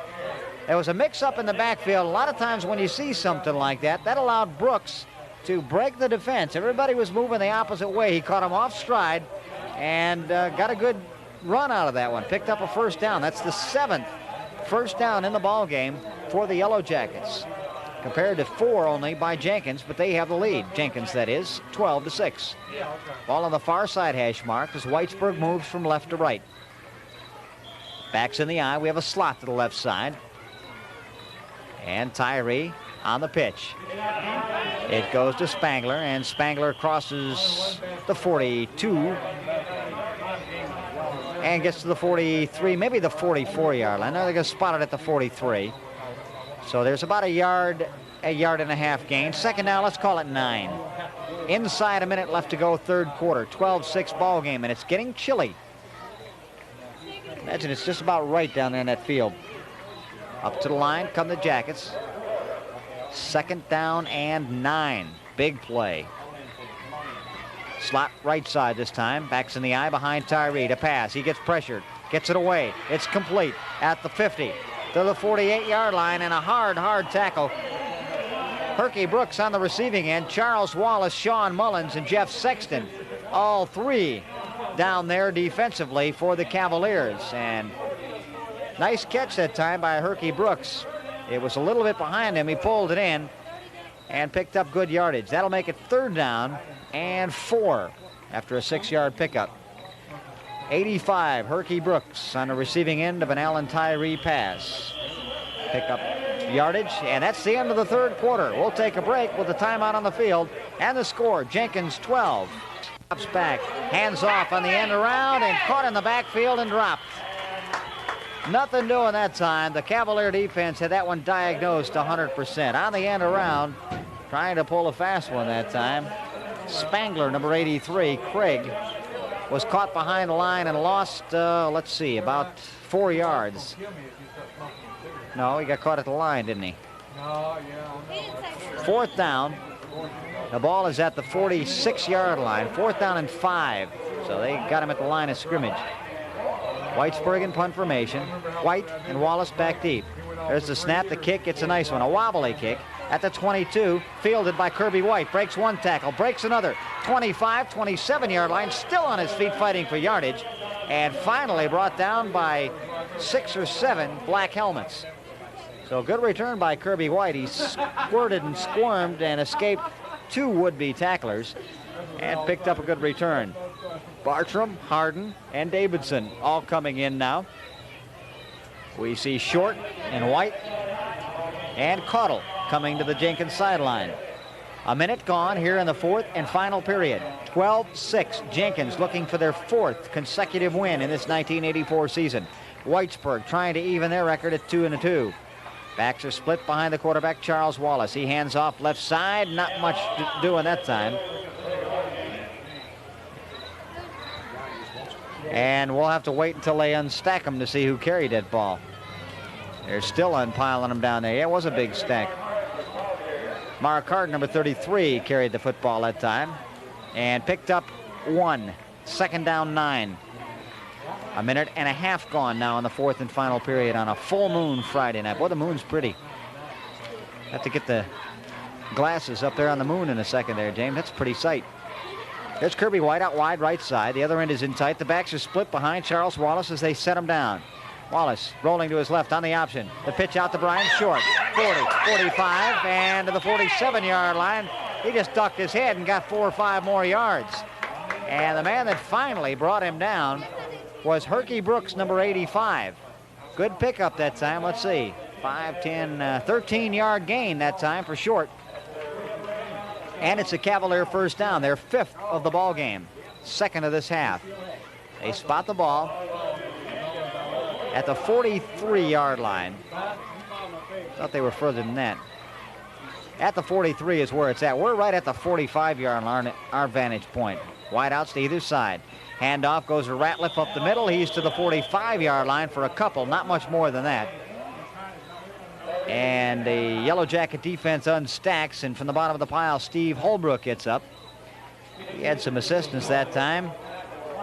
There was a mix-up in the backfield. A lot of times when you see something like that, that allowed Brooks to break the defense. Everybody was moving the opposite way. He caught him off stride and got a good run out of that one. Picked up a first down. That's the 7th first down in the ball game for the Yellow Jackets, compared to 4 only by Jenkins, but they have the lead. Jenkins, that is, 12-6. Ball on the far side hash mark as Whitesburg moves from left to right. Backs in the eye. We have a slot to the left side. And Tyree on the pitch. It goes to Spangler, and Spangler crosses the 42 and gets to the 43, maybe the 44-yard line. Now they're going to spot it at the 43. So there's about a yard and a half gain. Second down, let's call it 9. Inside a minute left to go, third quarter. 12-6 ball game, and it's getting chilly. Imagine it's just about right down there in that field. Up to the line come the Jackets. Second down and 9. Big play. Slot right side this time. Backs in the eye behind Tyree to pass. He gets pressured. Gets it away. It's complete at the 50. To the 48-yard line, and a hard tackle. Herky Brooks on the receiving end. Charles Wallace, Sean Mullins, and Jeff Sexton. All 3 down there defensively for the Cavaliers. And nice catch that time by Herky Brooks. It was a little bit behind him. He pulled it in and picked up good yardage. That'll make it third down and 4 after a 6-yard pickup. 85, Herky Brooks on the receiving end of an Alan Tyree pass. Pick up yardage, and that's the end of the third quarter. We'll take a break with the timeout on the field and the score. Jenkins 12. Drops back, hands off on the end around, and caught in the backfield and dropped. Nothing doing that time. The Cavalier defense had that one diagnosed 100%. On the end around, trying to pull a fast one that time. Spangler, number 83, Craig, was caught behind the line and lost, let's see, about 4 yards. No, he got caught at the line, didn't he? Fourth down. The ball is at the 46-yard line. Fourth down and 5. So they got him at the line of scrimmage. Whitesburg in punt formation. White and Wallace back deep. There's the snap, the kick. It's a nice one, a wobbly kick. At the 22, fielded by Kirby White. Breaks one tackle, breaks another. 25, 27-yard line, still on his feet fighting for yardage. And finally brought down by 6 or 7 black helmets. So good return by Kirby White. He squirted and squirmed and escaped 2 would-be tacklers and picked up a good return. Bartram, Harden, and Davidson all coming in now. We see Short and White and Caudle coming to the Jenkins sideline. A minute gone here in the 4th and final period. 12-6. Jenkins looking for their 4th consecutive win in this 1984 season. Whitesburg trying to even their record at 2-2. Backs are split behind the quarterback, Charles Wallace. He hands off left side. Not much doing that time. And we'll have to wait until they unstack them to see who carried that ball. They're still unpiling them down there. Yeah, it was a big stack. Mark Hart, number 33, carried the football that time and picked up 1. 2nd down 9. A minute and a half gone now in the 4th and final period on a full moon Friday night. Boy, the moon's pretty. Have to get the glasses up there on the moon in a second there, James. That's a pretty sight. There's Kirby White out wide right side. The other end is in tight. The backs are split behind Charles Wallace as they set him down. Wallace rolling to his left on the option. The pitch out to Brian Short. 40, 45, and to the 47-yard line. He just ducked his head and got 4 or 5 more yards. And the man that finally brought him down was Herky Brooks, number 85. Good pickup that time. Let's see. 5, 10, 13-yard gain that time for Short. And it's a Cavalier first down. Their 5th of the ball game. 2nd of this half. They spot the ball at the 43-yard line. Thought they were further than that. At the 43 is where it's at. We're right at the 45-yard line, our vantage point. Wideouts to either side. Handoff goes to Ratliff up the middle. He's to the 45-yard line for a couple, not much more than that. And the Yellow Jacket defense unstacks, and from the bottom of the pile, Steve Holbrook gets up. He had some assistance that time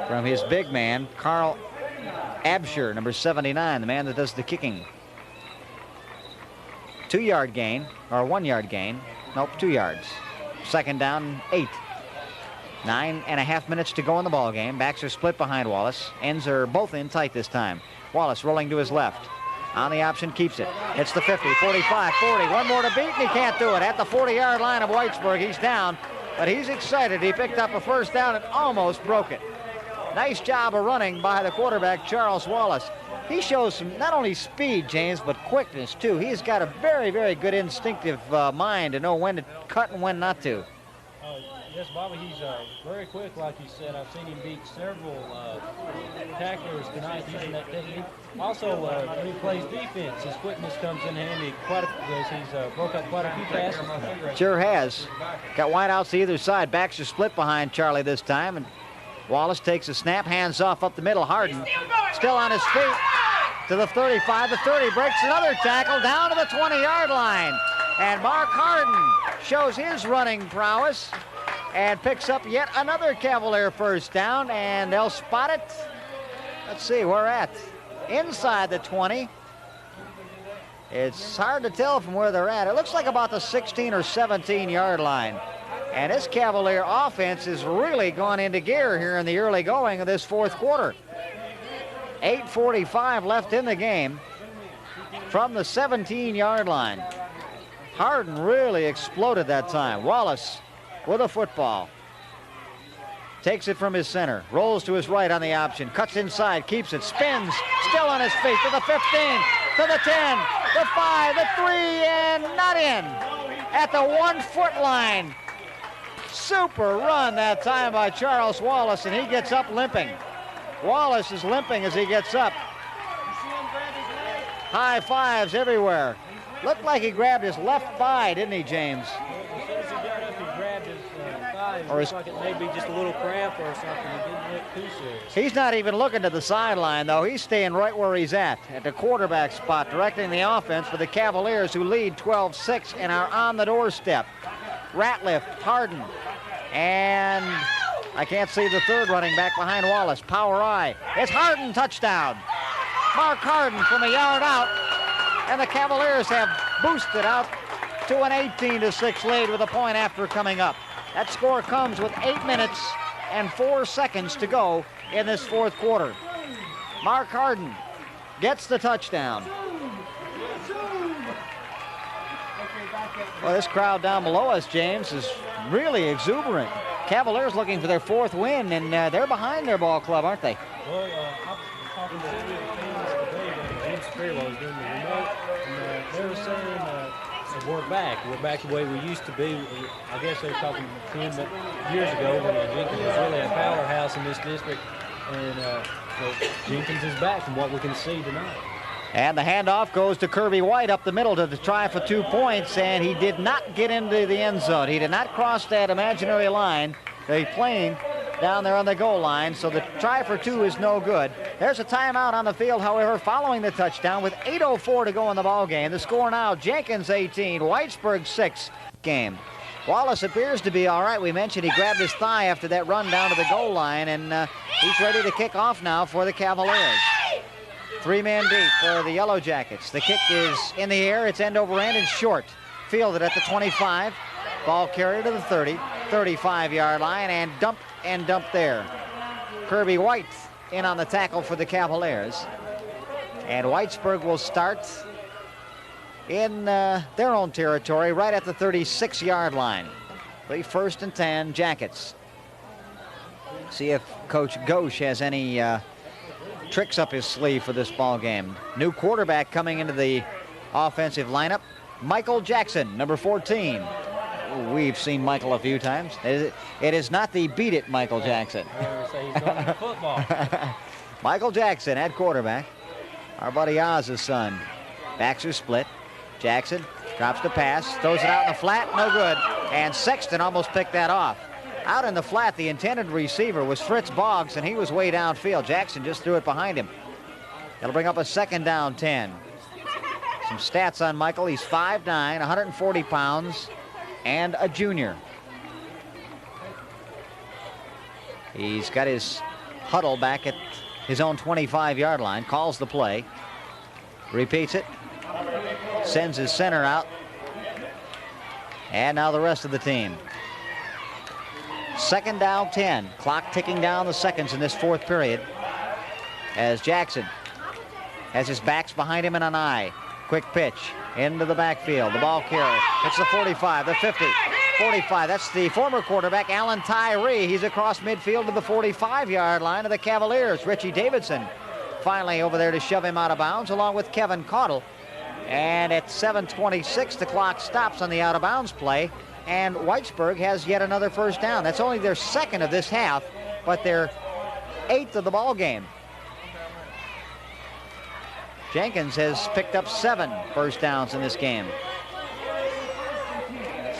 from his big man, Carl Absher, number 79, the man that does the kicking. 2-yard gain, or 1-yard gain. Nope, 2 yards. 2nd down, 8. 9.5 minutes to go in the ball game. Backs are split behind Wallace. Ends are both in tight this time. Wallace rolling to his left. On the option, keeps it. It's the 50, 45, 40. One more to beat, and he can't do it. At the 40-yard line of Whitesburg, he's down, but he's excited. He picked up a first down and almost broke it. Nice job of running by the quarterback, Charles Wallace. He shows some, not only speed, James, but quickness, too. He's got a very, very good instinctive mind to know when to cut and when not to. Yes, Bobby, he's very quick, like you said. I've seen him beat several tacklers tonight using that technique. Also, when he plays defense, his quickness comes in handy quite a bit. He's broke up quite a few passes. Sure has. Got wideouts to either side. Backs are split behind Charlie this time, and Wallace takes a snap, hands off up the middle. Harden still on his feet to the 35. The 30 breaks another tackle down to the 20-yard line. And Mark Harden shows his running prowess and picks up yet another Cavalier first down, and they'll spot it. Let's see, where at? Inside the 20. It's hard to tell from where they're at. It looks like about the 16 or 17-yard line. And this Cavalier offense has really gone into gear here in the early going of this 4th quarter. 8:45 left in the game from the 17-yard line. Harden really exploded that time. Wallace with a football. Takes it from his center. Rolls to his right on the option. Cuts inside. Keeps it. Spins. Still on his feet to the 15. To the 10. The 5. The 3. And not in. At the 1-foot line. Super run that time by Charles Wallace, and he gets up limping. Wallace is limping as he gets up. High fives everywhere. Looked like he grabbed his left thigh, didn't he, James? Or it's like it may be just a little cramp or something. It didn't look too serious. He's not even looking to the sideline, though. He's staying right where he's at the quarterback spot, directing the offense for the Cavaliers, who lead 12-6 and are on the doorstep. Ratliff, Harden, and I can't see the third running back behind Wallace. Power eye. It's Harden, touchdown. Mark Harden from a yard out, and the Cavaliers have boosted out to an 18-6 lead with a point after coming up. That score comes with 8 minutes and 4 seconds to go in this 4th quarter. Mark Harden gets the touchdown. Well, this crowd down below us, James, is really exuberant. Cavaliers looking for their 4th win, and they're behind their ball club, aren't they? Well, I'm talking to some of the fans today that James Fairlow is doing the remote, and they were saying we're back. We're back the way we used to be. I guess they were talking 10 years ago when Jenkins was really a powerhouse in this district, and Jenkins is back from what we can see tonight. And the handoff goes to Kirby White up the middle to try for 2 points, and he did not get into the end zone. He did not cross that imaginary line. They're playing down there on the goal line, so the try for 2 is no good. There's a timeout on the field, however, following the touchdown with 8:04 to go in the ball game. The score now, Jenkins 18, Whitesburg 6 game. Wallace appears to be all right. We mentioned he grabbed his thigh after that run down to the goal line, and he's ready to kick off now for the Cavaliers. 3 men deep for the Yellow Jackets. The kick is in the air. It's end over end and short. Fielded at the 25. Ball carried to the 30, 35-yard line, and dumped there. Kirby White in on the tackle for the Cavaliers. And Whitesburg will start in their own territory right at the 36-yard line. The 1st and 10 Jackets. See if Coach Ghosh has any tricks up his sleeve for this ball game. New quarterback coming into the offensive lineup, Michael Jackson, number 14. We've seen Michael a few times. It is not the beat it Michael Jackson. He's going to football. Michael Jackson at quarterback. Our buddy Oz's son. Backs are split. Jackson drops the pass, throws it out in the flat, no good. And Sexton almost picked that off. Out in the flat, the intended receiver was Fritz Boggs, and he was way downfield. Jackson just threw it behind him. That'll bring up a 2nd down 10. Some stats on Michael. He's 5'9", 140 pounds, and a junior. He's got his huddle back at his own 25-yard line, calls the play, repeats it, sends his center out, and now the rest of the team. 2nd down 10. Clock ticking down the seconds in this 4th period as Jackson has his backs behind him in an eye. Quick pitch into the backfield. The ball carrier. It's the 45, the 50, 45. That's the former quarterback, Alan Tyree. He's across midfield to the 45-yard line of the Cavaliers. Richie Davidson finally over there to shove him out of bounds along with Kevin Caudle. And at 7:26, the clock stops on the out-of-bounds play. And Whitesburg has yet another 1st down. That's only their 2nd of this half, but their 8th of the ball game. Jenkins has picked up 7 first downs in this game.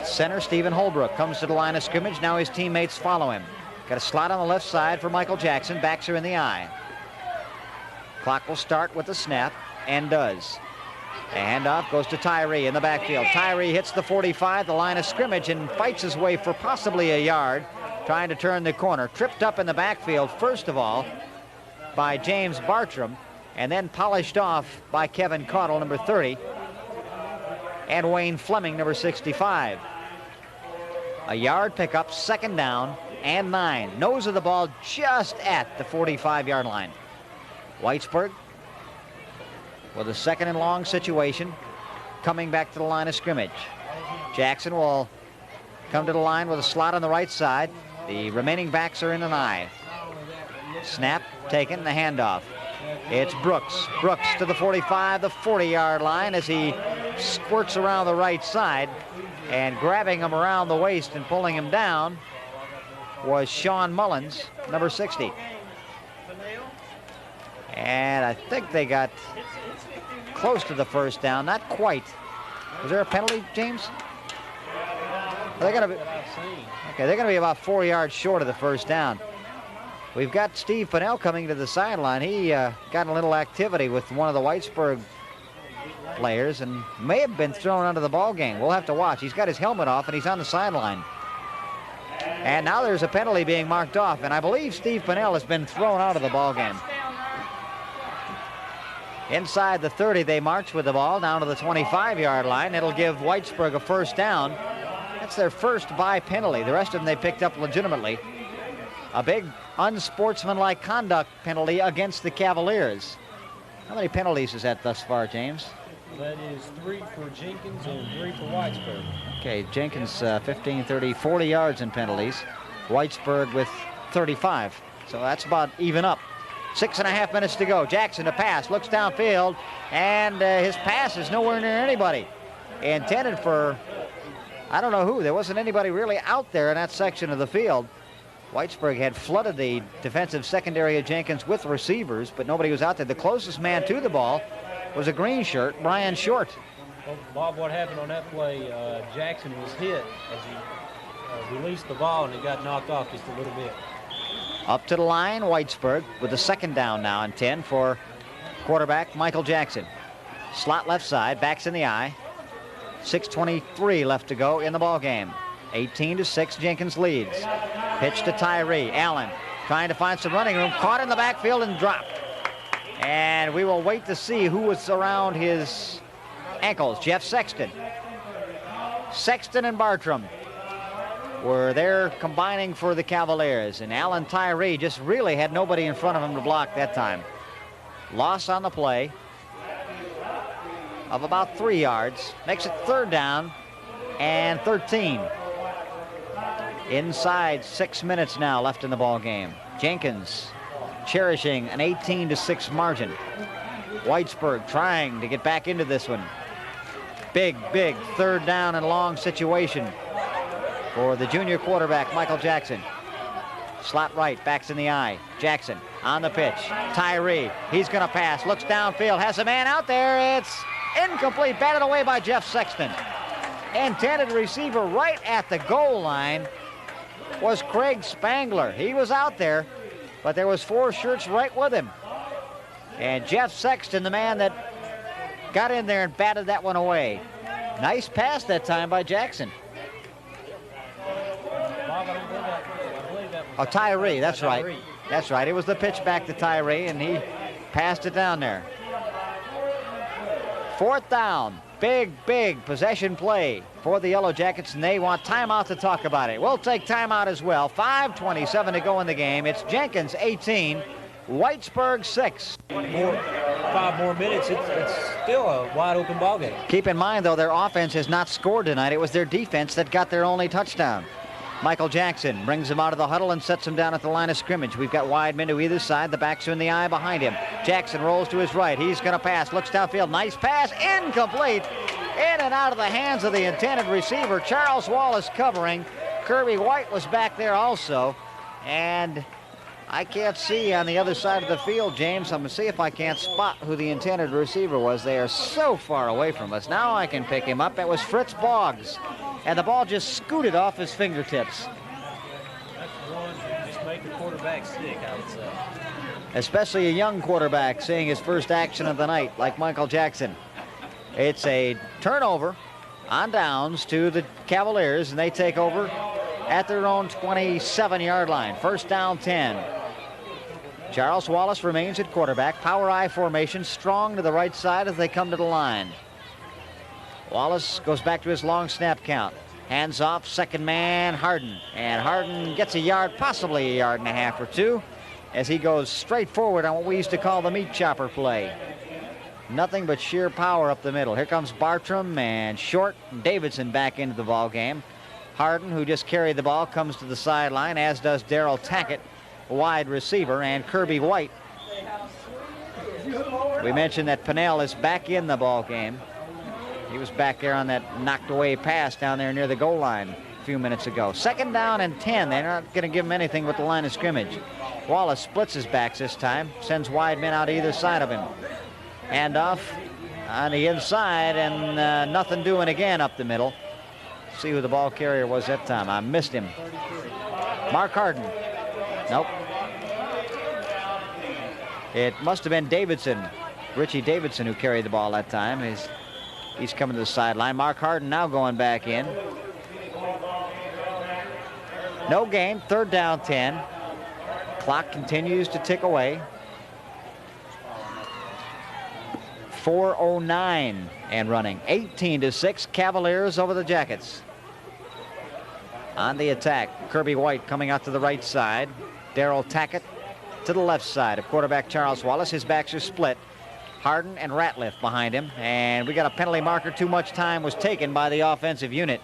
Center Stephen Holbrook comes to the line of scrimmage. Now his teammates follow him. Got a slot on the left side for Michael Jackson. Backs are in the eye. Clock will start with the snap, and does. The handoff goes to Tyree in the backfield. Tyree hits the 45, the line of scrimmage, and fights his way for possibly a yard, trying to turn the corner. Tripped up in the backfield, first of all, by James Bartram, and then polished off by Kevin Caudle, number 30, and Wayne Fleming, number 65. A yard pickup, 2nd down and 9. Nose of the ball just at the 45-yard line. Whitesburg with a 2nd and long situation, coming back to the line of scrimmage. Jackson will come to the line with a slot on the right side. The remaining backs are in an eye. Snap taken, the handoff. It's Brooks. Brooks to the 45, the 40-yard line as he squirts around the right side, and grabbing him around the waist and pulling him down was Sean Mullins, number 60. And I think they got close to the 1st down, not quite. Was there a penalty, James? They're going to be about 4 yards short of the 1st down. We've got Steve Pinnell coming to the sideline. He got a little activity with one of the Whitesburg players and may have been thrown out of the ball game. We'll have to watch. He's got his helmet off and he's on the sideline. And now there's a penalty being marked off, and I believe Steve Pinnell has been thrown out of the ball game. Inside the 30, they march with the ball down to the 25-yard line. It'll give Whitesburg a 1st down. That's their first by penalty. The rest of them they picked up legitimately. A big unsportsmanlike conduct penalty against the Cavaliers. How many penalties is that thus far, James? That is 3 for Jenkins and 3 for Whitesburg. Okay, Jenkins 15, 30, 40 yards in penalties. Whitesburg with 35. So that's about even up. 6.5 minutes to go. Jackson to pass, looks downfield, and his pass is nowhere near anybody. Intended for, I don't know who. There wasn't anybody really out there in that section of the field. Whitesburg had flooded the defensive secondary of Jenkins with receivers, but nobody was out there. The closest man to the ball was a green shirt, Brian Short. Well, Bob, what happened on that play, Jackson was hit as he released the ball, and it got knocked off just a little bit. Up to the line, Whitesburg with the 2nd down now and 10 for quarterback Michael Jackson. Slot left side, backs in the eye. 6:23 left to go in the ball game. 18-6, Jenkins leads. Pitch to Tyree. Allen trying to find some running room, caught in the backfield and dropped. And we will wait to see who was around his ankles. Jeff Sexton. Sexton and Bartram were there combining for the Cavaliers, and Alan Tyree just really had nobody in front of him to block that time. Loss on the play of about 3 yards. Makes it 3rd down and 13. Inside 6 minutes now left in the ball game. Jenkins cherishing an 18-6 margin. Whitesburg trying to get back into this one. Big 3rd down and long situation for the junior quarterback, Michael Jackson. Slot right, backs in the eye. Jackson on the pitch. Tyree, he's going to pass, looks downfield, has a man out there. It's incomplete, batted away by Jeff Sexton. Intended receiver right at the goal line was Craig Spangler. He was out there, but there was 4 shirts right with him. And Jeff Sexton, the man that got in there and batted that one away. Nice pass that time by Jackson. Oh, Tyree, that's right. That's right. It was the pitch back to Tyree, and he passed it down there. 4th down. Big possession play for the Yellow Jackets, and they want timeout to talk about it. We'll take timeout as well. 5:27 to go in the game. It's Jenkins 18, Whitesburg 6. 5 more minutes, it's still a wide open ball game. Keep in mind, though, their offense has not scored tonight. It was their defense that got their only touchdown. Michael Jackson brings him out of the huddle and sets him down at the line of scrimmage. We've got wide men to either side. The backs are in the eye behind him. Jackson rolls to his right. He's going to pass. Looks downfield. Nice pass. Incomplete. In and out of the hands of the intended receiver. Charles Wallace covering. Kirby White was back there also. And I can't see on the other side of the field, James. I'm going to see if I can't spot who the intended receiver was. They are so far away from us. Now I can pick him up. It was Fritz Boggs. And the ball just scooted off his fingertips. That's one to just make the quarterback sick, I would say. Especially a young quarterback seeing his first action of the night, like Michael Jackson. It's a turnover on downs to the Cavaliers, and they take over at their own 27-yard line. 1st down, 10. Charles Wallace remains at quarterback. Power I formation, strong to the right side as they come to the line. Wallace goes back to his long snap count. Hands off, 2nd man, Harden. And Harden gets a yard, possibly a yard and a half or 2, as he goes straight forward on what we used to call the meat chopper play. Nothing but sheer power up the middle. Here comes Bartram and Short and Davidson back into the ball game. Harden, who just carried the ball, comes to the sideline, as does Darrell Tackett, wide receiver, and Kirby White. We mentioned that Pinnell is back in the ball game. He was back there on that knocked away pass down there near the goal line a few minutes ago. 2nd down and 10. They're not going to give him anything but the line of scrimmage. Wallace splits his backs this time, sends wide men out either side of him. Handoff on the inside, and nothing doing again up the middle. See who the ball carrier was that time. I missed him. Mark Harden. Nope. It must have been Davidson, Richie Davidson, who carried the ball that time. He's coming to the sideline. Mark Harden now going back in. No gain. 3rd down, 10. Clock continues to tick away. 4:09 and running. 18-6, Cavaliers over the Jackets. On the attack, Kirby White coming out to the right side. Darrell Tackett to the left side of quarterback Charles Wallace. His backs are split. Harden and Ratliff behind him. And we got a penalty marker. Too much time was taken by the offensive unit.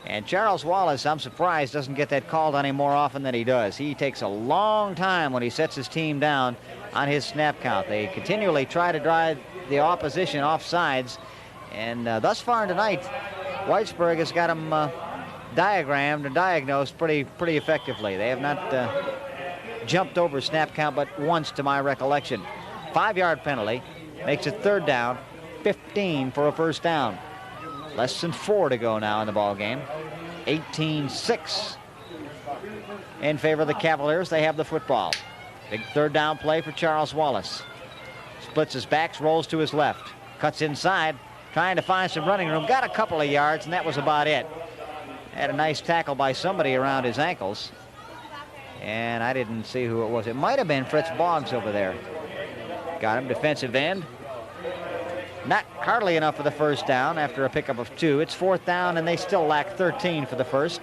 And Charles Wallace, I'm surprised, doesn't get that called on him more often than he does. He takes a long time when he sets his team down on his snap count. They continually try to drive the opposition off sides. And thus far tonight, Whitesburg has got him diagrammed and diagnosed pretty effectively. They have not jumped over snap count but once to my recollection. 5-yard penalty makes it 3rd down, 15 for a first down. Less than 4 to go now in the ball game. 18-6 in favor of the Cavaliers. They have the football. Big 3rd down play for Charles Wallace. Splits his backs, rolls to his left, cuts inside, trying to find some running room. Got a couple of yards, and that was about it. Had a nice tackle by somebody around his ankles. And I didn't see who it was. It might have been Fritz Boggs over there. Got him, defensive end. Not hardly enough for the first down after a pickup of 2. It's 4th down, and they still lack 13 for the first.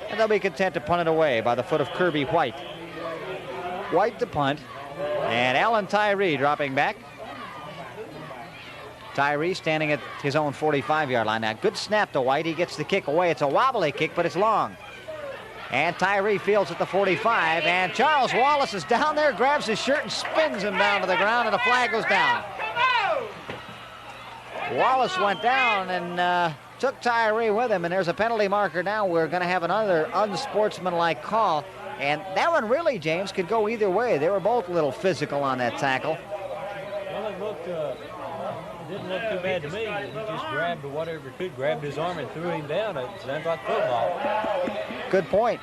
And they'll be content to punt it away by the foot of Kirby White. White to punt, and Alan Tyree dropping back. Tyree standing at his own 45-yard line. Now, good snap to White. He gets the kick away. It's a wobbly kick, but it's long. And Tyree fields at the 45, and Charles Wallace is down there, grabs his shirt and spins him down to the ground, and the flag goes down. Wallace went down and took Tyree with him, and there's a penalty marker now. We're going to have another unsportsmanlike call, and that one really, James, could go either way. They were both a little physical on that tackle. Well, it didn't look too bad to me. He just grabbed whatever he could, grabbed his arm and threw him down. It sounds like football. Good point.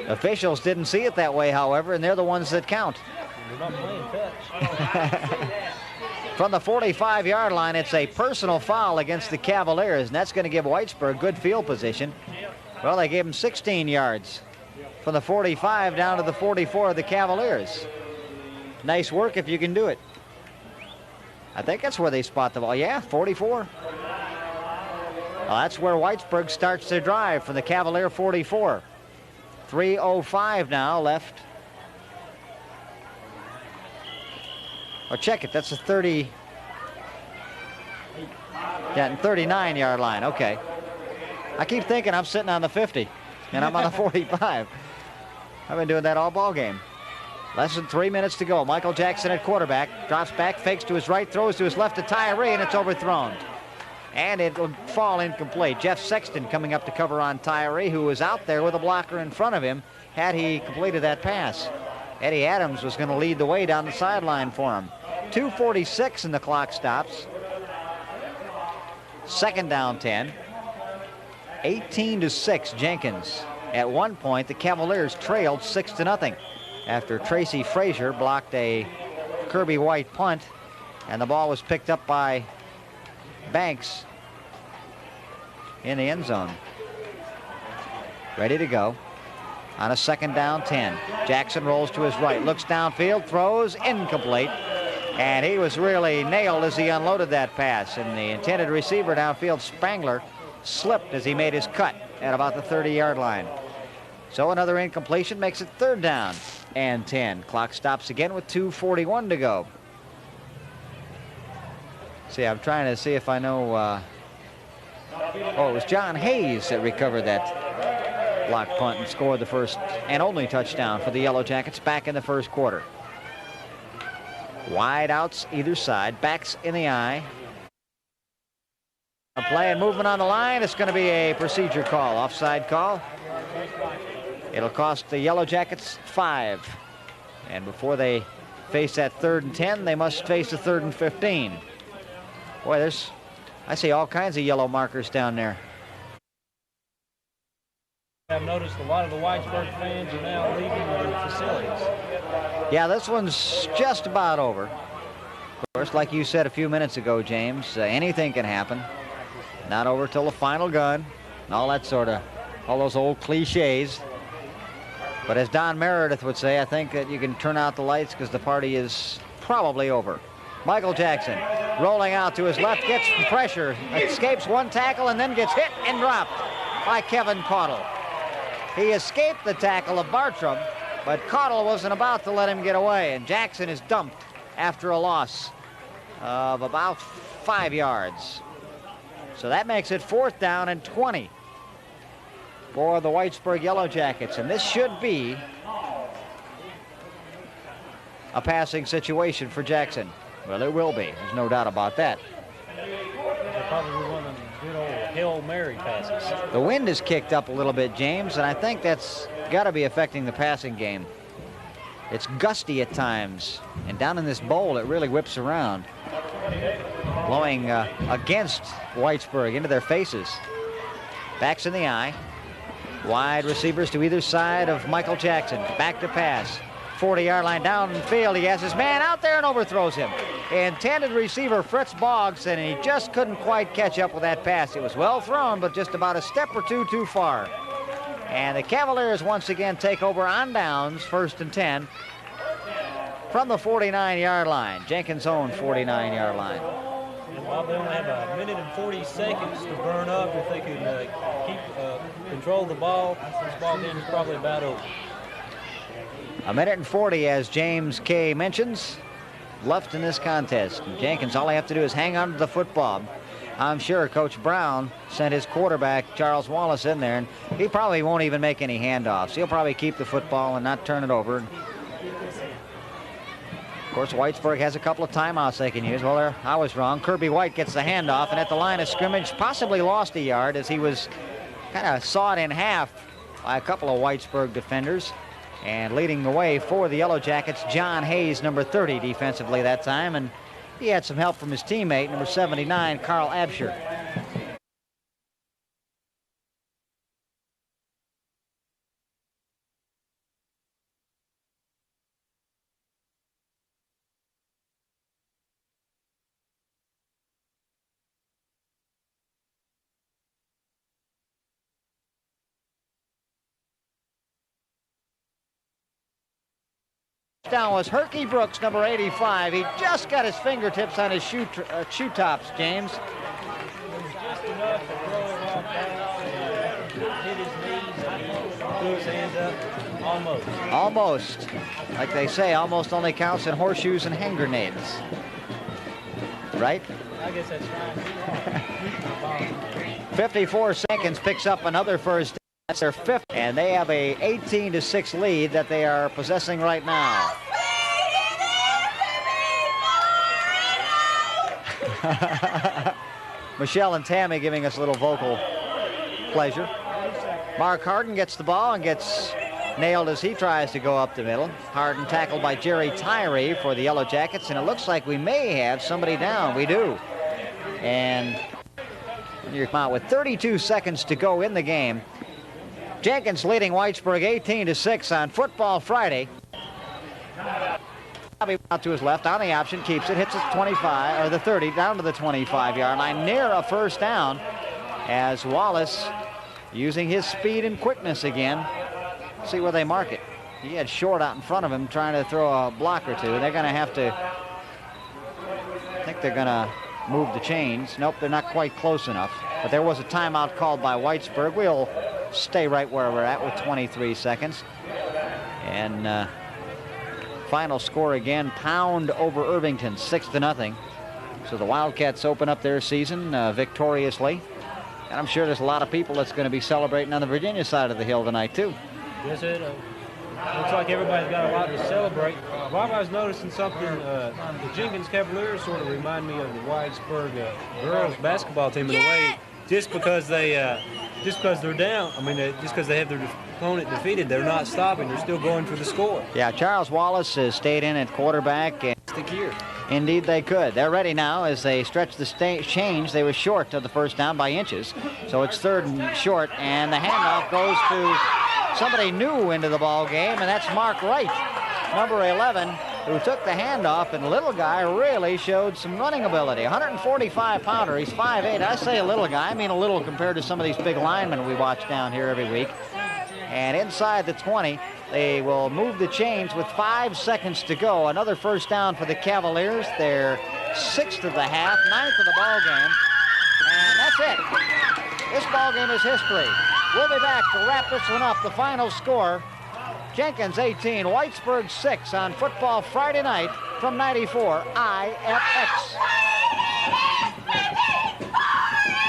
Officials didn't see it that way, however, and they're the ones that count. They're not playing touch. From the 45-yard line, it's a personal foul against the Cavaliers, and that's going to give Whitesburg good field position. Well, they gave him 16 yards from the 45 down to the 44 of the Cavaliers. Nice work if you can do it. I think that's where they spot the ball. Yeah, 44. Well, that's where Whitesburg starts their drive from the Cavalier 44. 3:05 now left. Oh, check it. That's a 30. Yeah, 39-yard line. Okay. I keep thinking I'm sitting on the 50, and I'm on the 45. I've been doing that all ball game. Less than 3 minutes to go. Michael Jackson at quarterback. Drops back, fakes to his right, throws to his left to Tyree, and it's overthrown. And it will fall incomplete. Jeff Sexton coming up to cover on Tyree, who was out there with a blocker in front of him had he completed that pass. Eddie Adams was going to lead the way down the sideline for him. 2:46 and the clock stops. 2nd down 10. 18-6 Jenkins. At one point, the Cavaliers trailed 6-0 after Tracy Frazier blocked a Kirby White punt, and the ball was picked up by Banks in the end zone. Ready to go on a 2nd down 10. Jackson rolls to his right, looks downfield, throws, incomplete. And he was really nailed as he unloaded that pass. And the intended receiver downfield, Spangler, slipped as he made his cut at about the 30-yard line. So another incompletion makes it 3rd down and 10. Clock stops again with 2:41 to go. See, I'm trying to see if I know. Oh, it was John Hayes that recovered that block punt and scored the first and only touchdown for the Yellow Jackets back in the first quarter. Wide outs either side, backs in the eye. A play and movement on the line. It's going to be a procedure call, offside call. It'll cost the Yellow Jackets 5. And before they face that 3rd and 10, they must face the 3rd and 15. Boy, I see all kinds of yellow markers down there. I've noticed a lot of the Whitesburg fans are now leaving the facilities. Yeah, this one's just about over. Of course, like you said a few minutes ago, James, anything can happen. Not over till the final gun, and all that sort of, all those old cliches. But as Don Meredith would say, I think that you can turn out the lights because the party is probably over. Michael Jackson rolling out to his left, gets pressure, escapes one tackle, and then gets hit and dropped by Kevin Caudle. He escaped the tackle of Bartram, but Caudle wasn't about to let him get away, and Jackson is dumped after a loss of about 5 yards. So that makes it 4th down and 20 for the Whitesburg Yellow Jackets. And this should be a passing situation for Jackson. Well, it will be. There's no doubt about that. Probably one of the good old Hail Mary passes. The wind has kicked up a little bit, James, and I think that's got to be affecting the passing game. It's gusty at times, and down in this bowl, it really whips around, blowing against Whitesburg into their faces. Backs in the eye. Wide receivers to either side of Michael Jackson. Back to pass. 40-yard line downfield. He has his man out there and overthrows him. Intended receiver Fritz Boggs, and he just couldn't quite catch up with that pass. It was well thrown, but just about a step or two too far. And the Cavilers once again take over on downs, 1st and 10, from the 49-yard line. Jenkins' own 49-yard line. And while they only have a minute and 40 seconds to burn up, if they can keep control of the ball, this ball game is probably about over. A minute and 40, as James K. mentions, left in this contest. And Jenkins, all they have to do is hang on to the football. I'm sure Coach Brown sent his quarterback, Charles Wallace, in there, and he probably won't even make any handoffs. He'll probably keep the football and not turn it over. Of course, Whitesburg has a couple of timeouts they can use. Well, I was wrong. Kirby White gets the handoff, and at the line of scrimmage, possibly lost a yard as he was kind of sawed in half by a couple of Whitesburg defenders. And leading the way for the Yellow Jackets, John Hayes, number 30 defensively that time, and he had some help from his teammate, number 79, Carl Absher. Down was Herky Brooks, number 85. He just got his fingertips on his shoe tops, James. Just enough to throw it off balance, hit his knees, and threw his hands up. Almost. Almost. Like they say, almost only counts in horseshoes and hand grenades. Right? I guess that's right. 54 seconds, picks up another first. That's their 5th, and they have a 18-6 lead that they are possessing right now. Michelle and Tammy giving us a little vocal pleasure. Mark Harden gets the ball and gets nailed as he tries to go up the middle. Harden tackled by Jerry Tyree for the Yellow Jackets, and it looks like we may have somebody down. We do. And you're out with 32 seconds to go in the game. Jenkins leading Whitesburg 18-6 on Football Friday. Bobby out to his left on the option, keeps it, hits it 25 or the 30 down to the 25-yard line, near a first down, as Wallace using his speed and quickness again. See where they mark it. He had Short out in front of him trying to throw a block or two. They're going to have to. I think they're going to move the chains. Nope, they're not quite close enough. But there was a timeout called by Whitesburg. We'll stay right where we're at with 23 seconds. And final score again, Pound over Irvington, 6-0. So the Wildcats open up their season victoriously. And I'm sure there's a lot of people that's going to be celebrating on the Virginia side of the hill tonight, too. Yes, it looks like everybody's got a lot to celebrate. Bob, I was noticing something. The Jenkins Cavilers sort of remind me of the Whitesburg girls basketball team in a way. Just because they're down, I mean, just because they have their opponent defeated, they're not stopping. They're still going for the score. Yeah, Charles Wallace has stayed in at quarterback. And indeed, they could. They're ready now as they stretch the change. They were short of the first down by inches. So it's 3rd and short, and the handoff goes to somebody new into the ball game, and that's Mark Wright, number 11, who took the handoff, and little guy really showed some running ability. 145-pounder, he's 5'8". I say a little guy, I mean a little compared to some of these big linemen we watch down here every week. And inside the 20, they will move the chains with 5 seconds to go. Another first down for the Cavaliers. They're 6th of the half, 9th of the ball game. And that's it. This ball game is history. We'll be back to wrap this one up. The final score, Jenkins 18, Whitesburg 6 on Football Friday night from 94, IFX.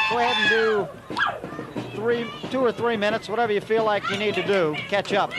Go ahead and do 2 or 3 minutes, whatever you feel like you need to do. Catch up.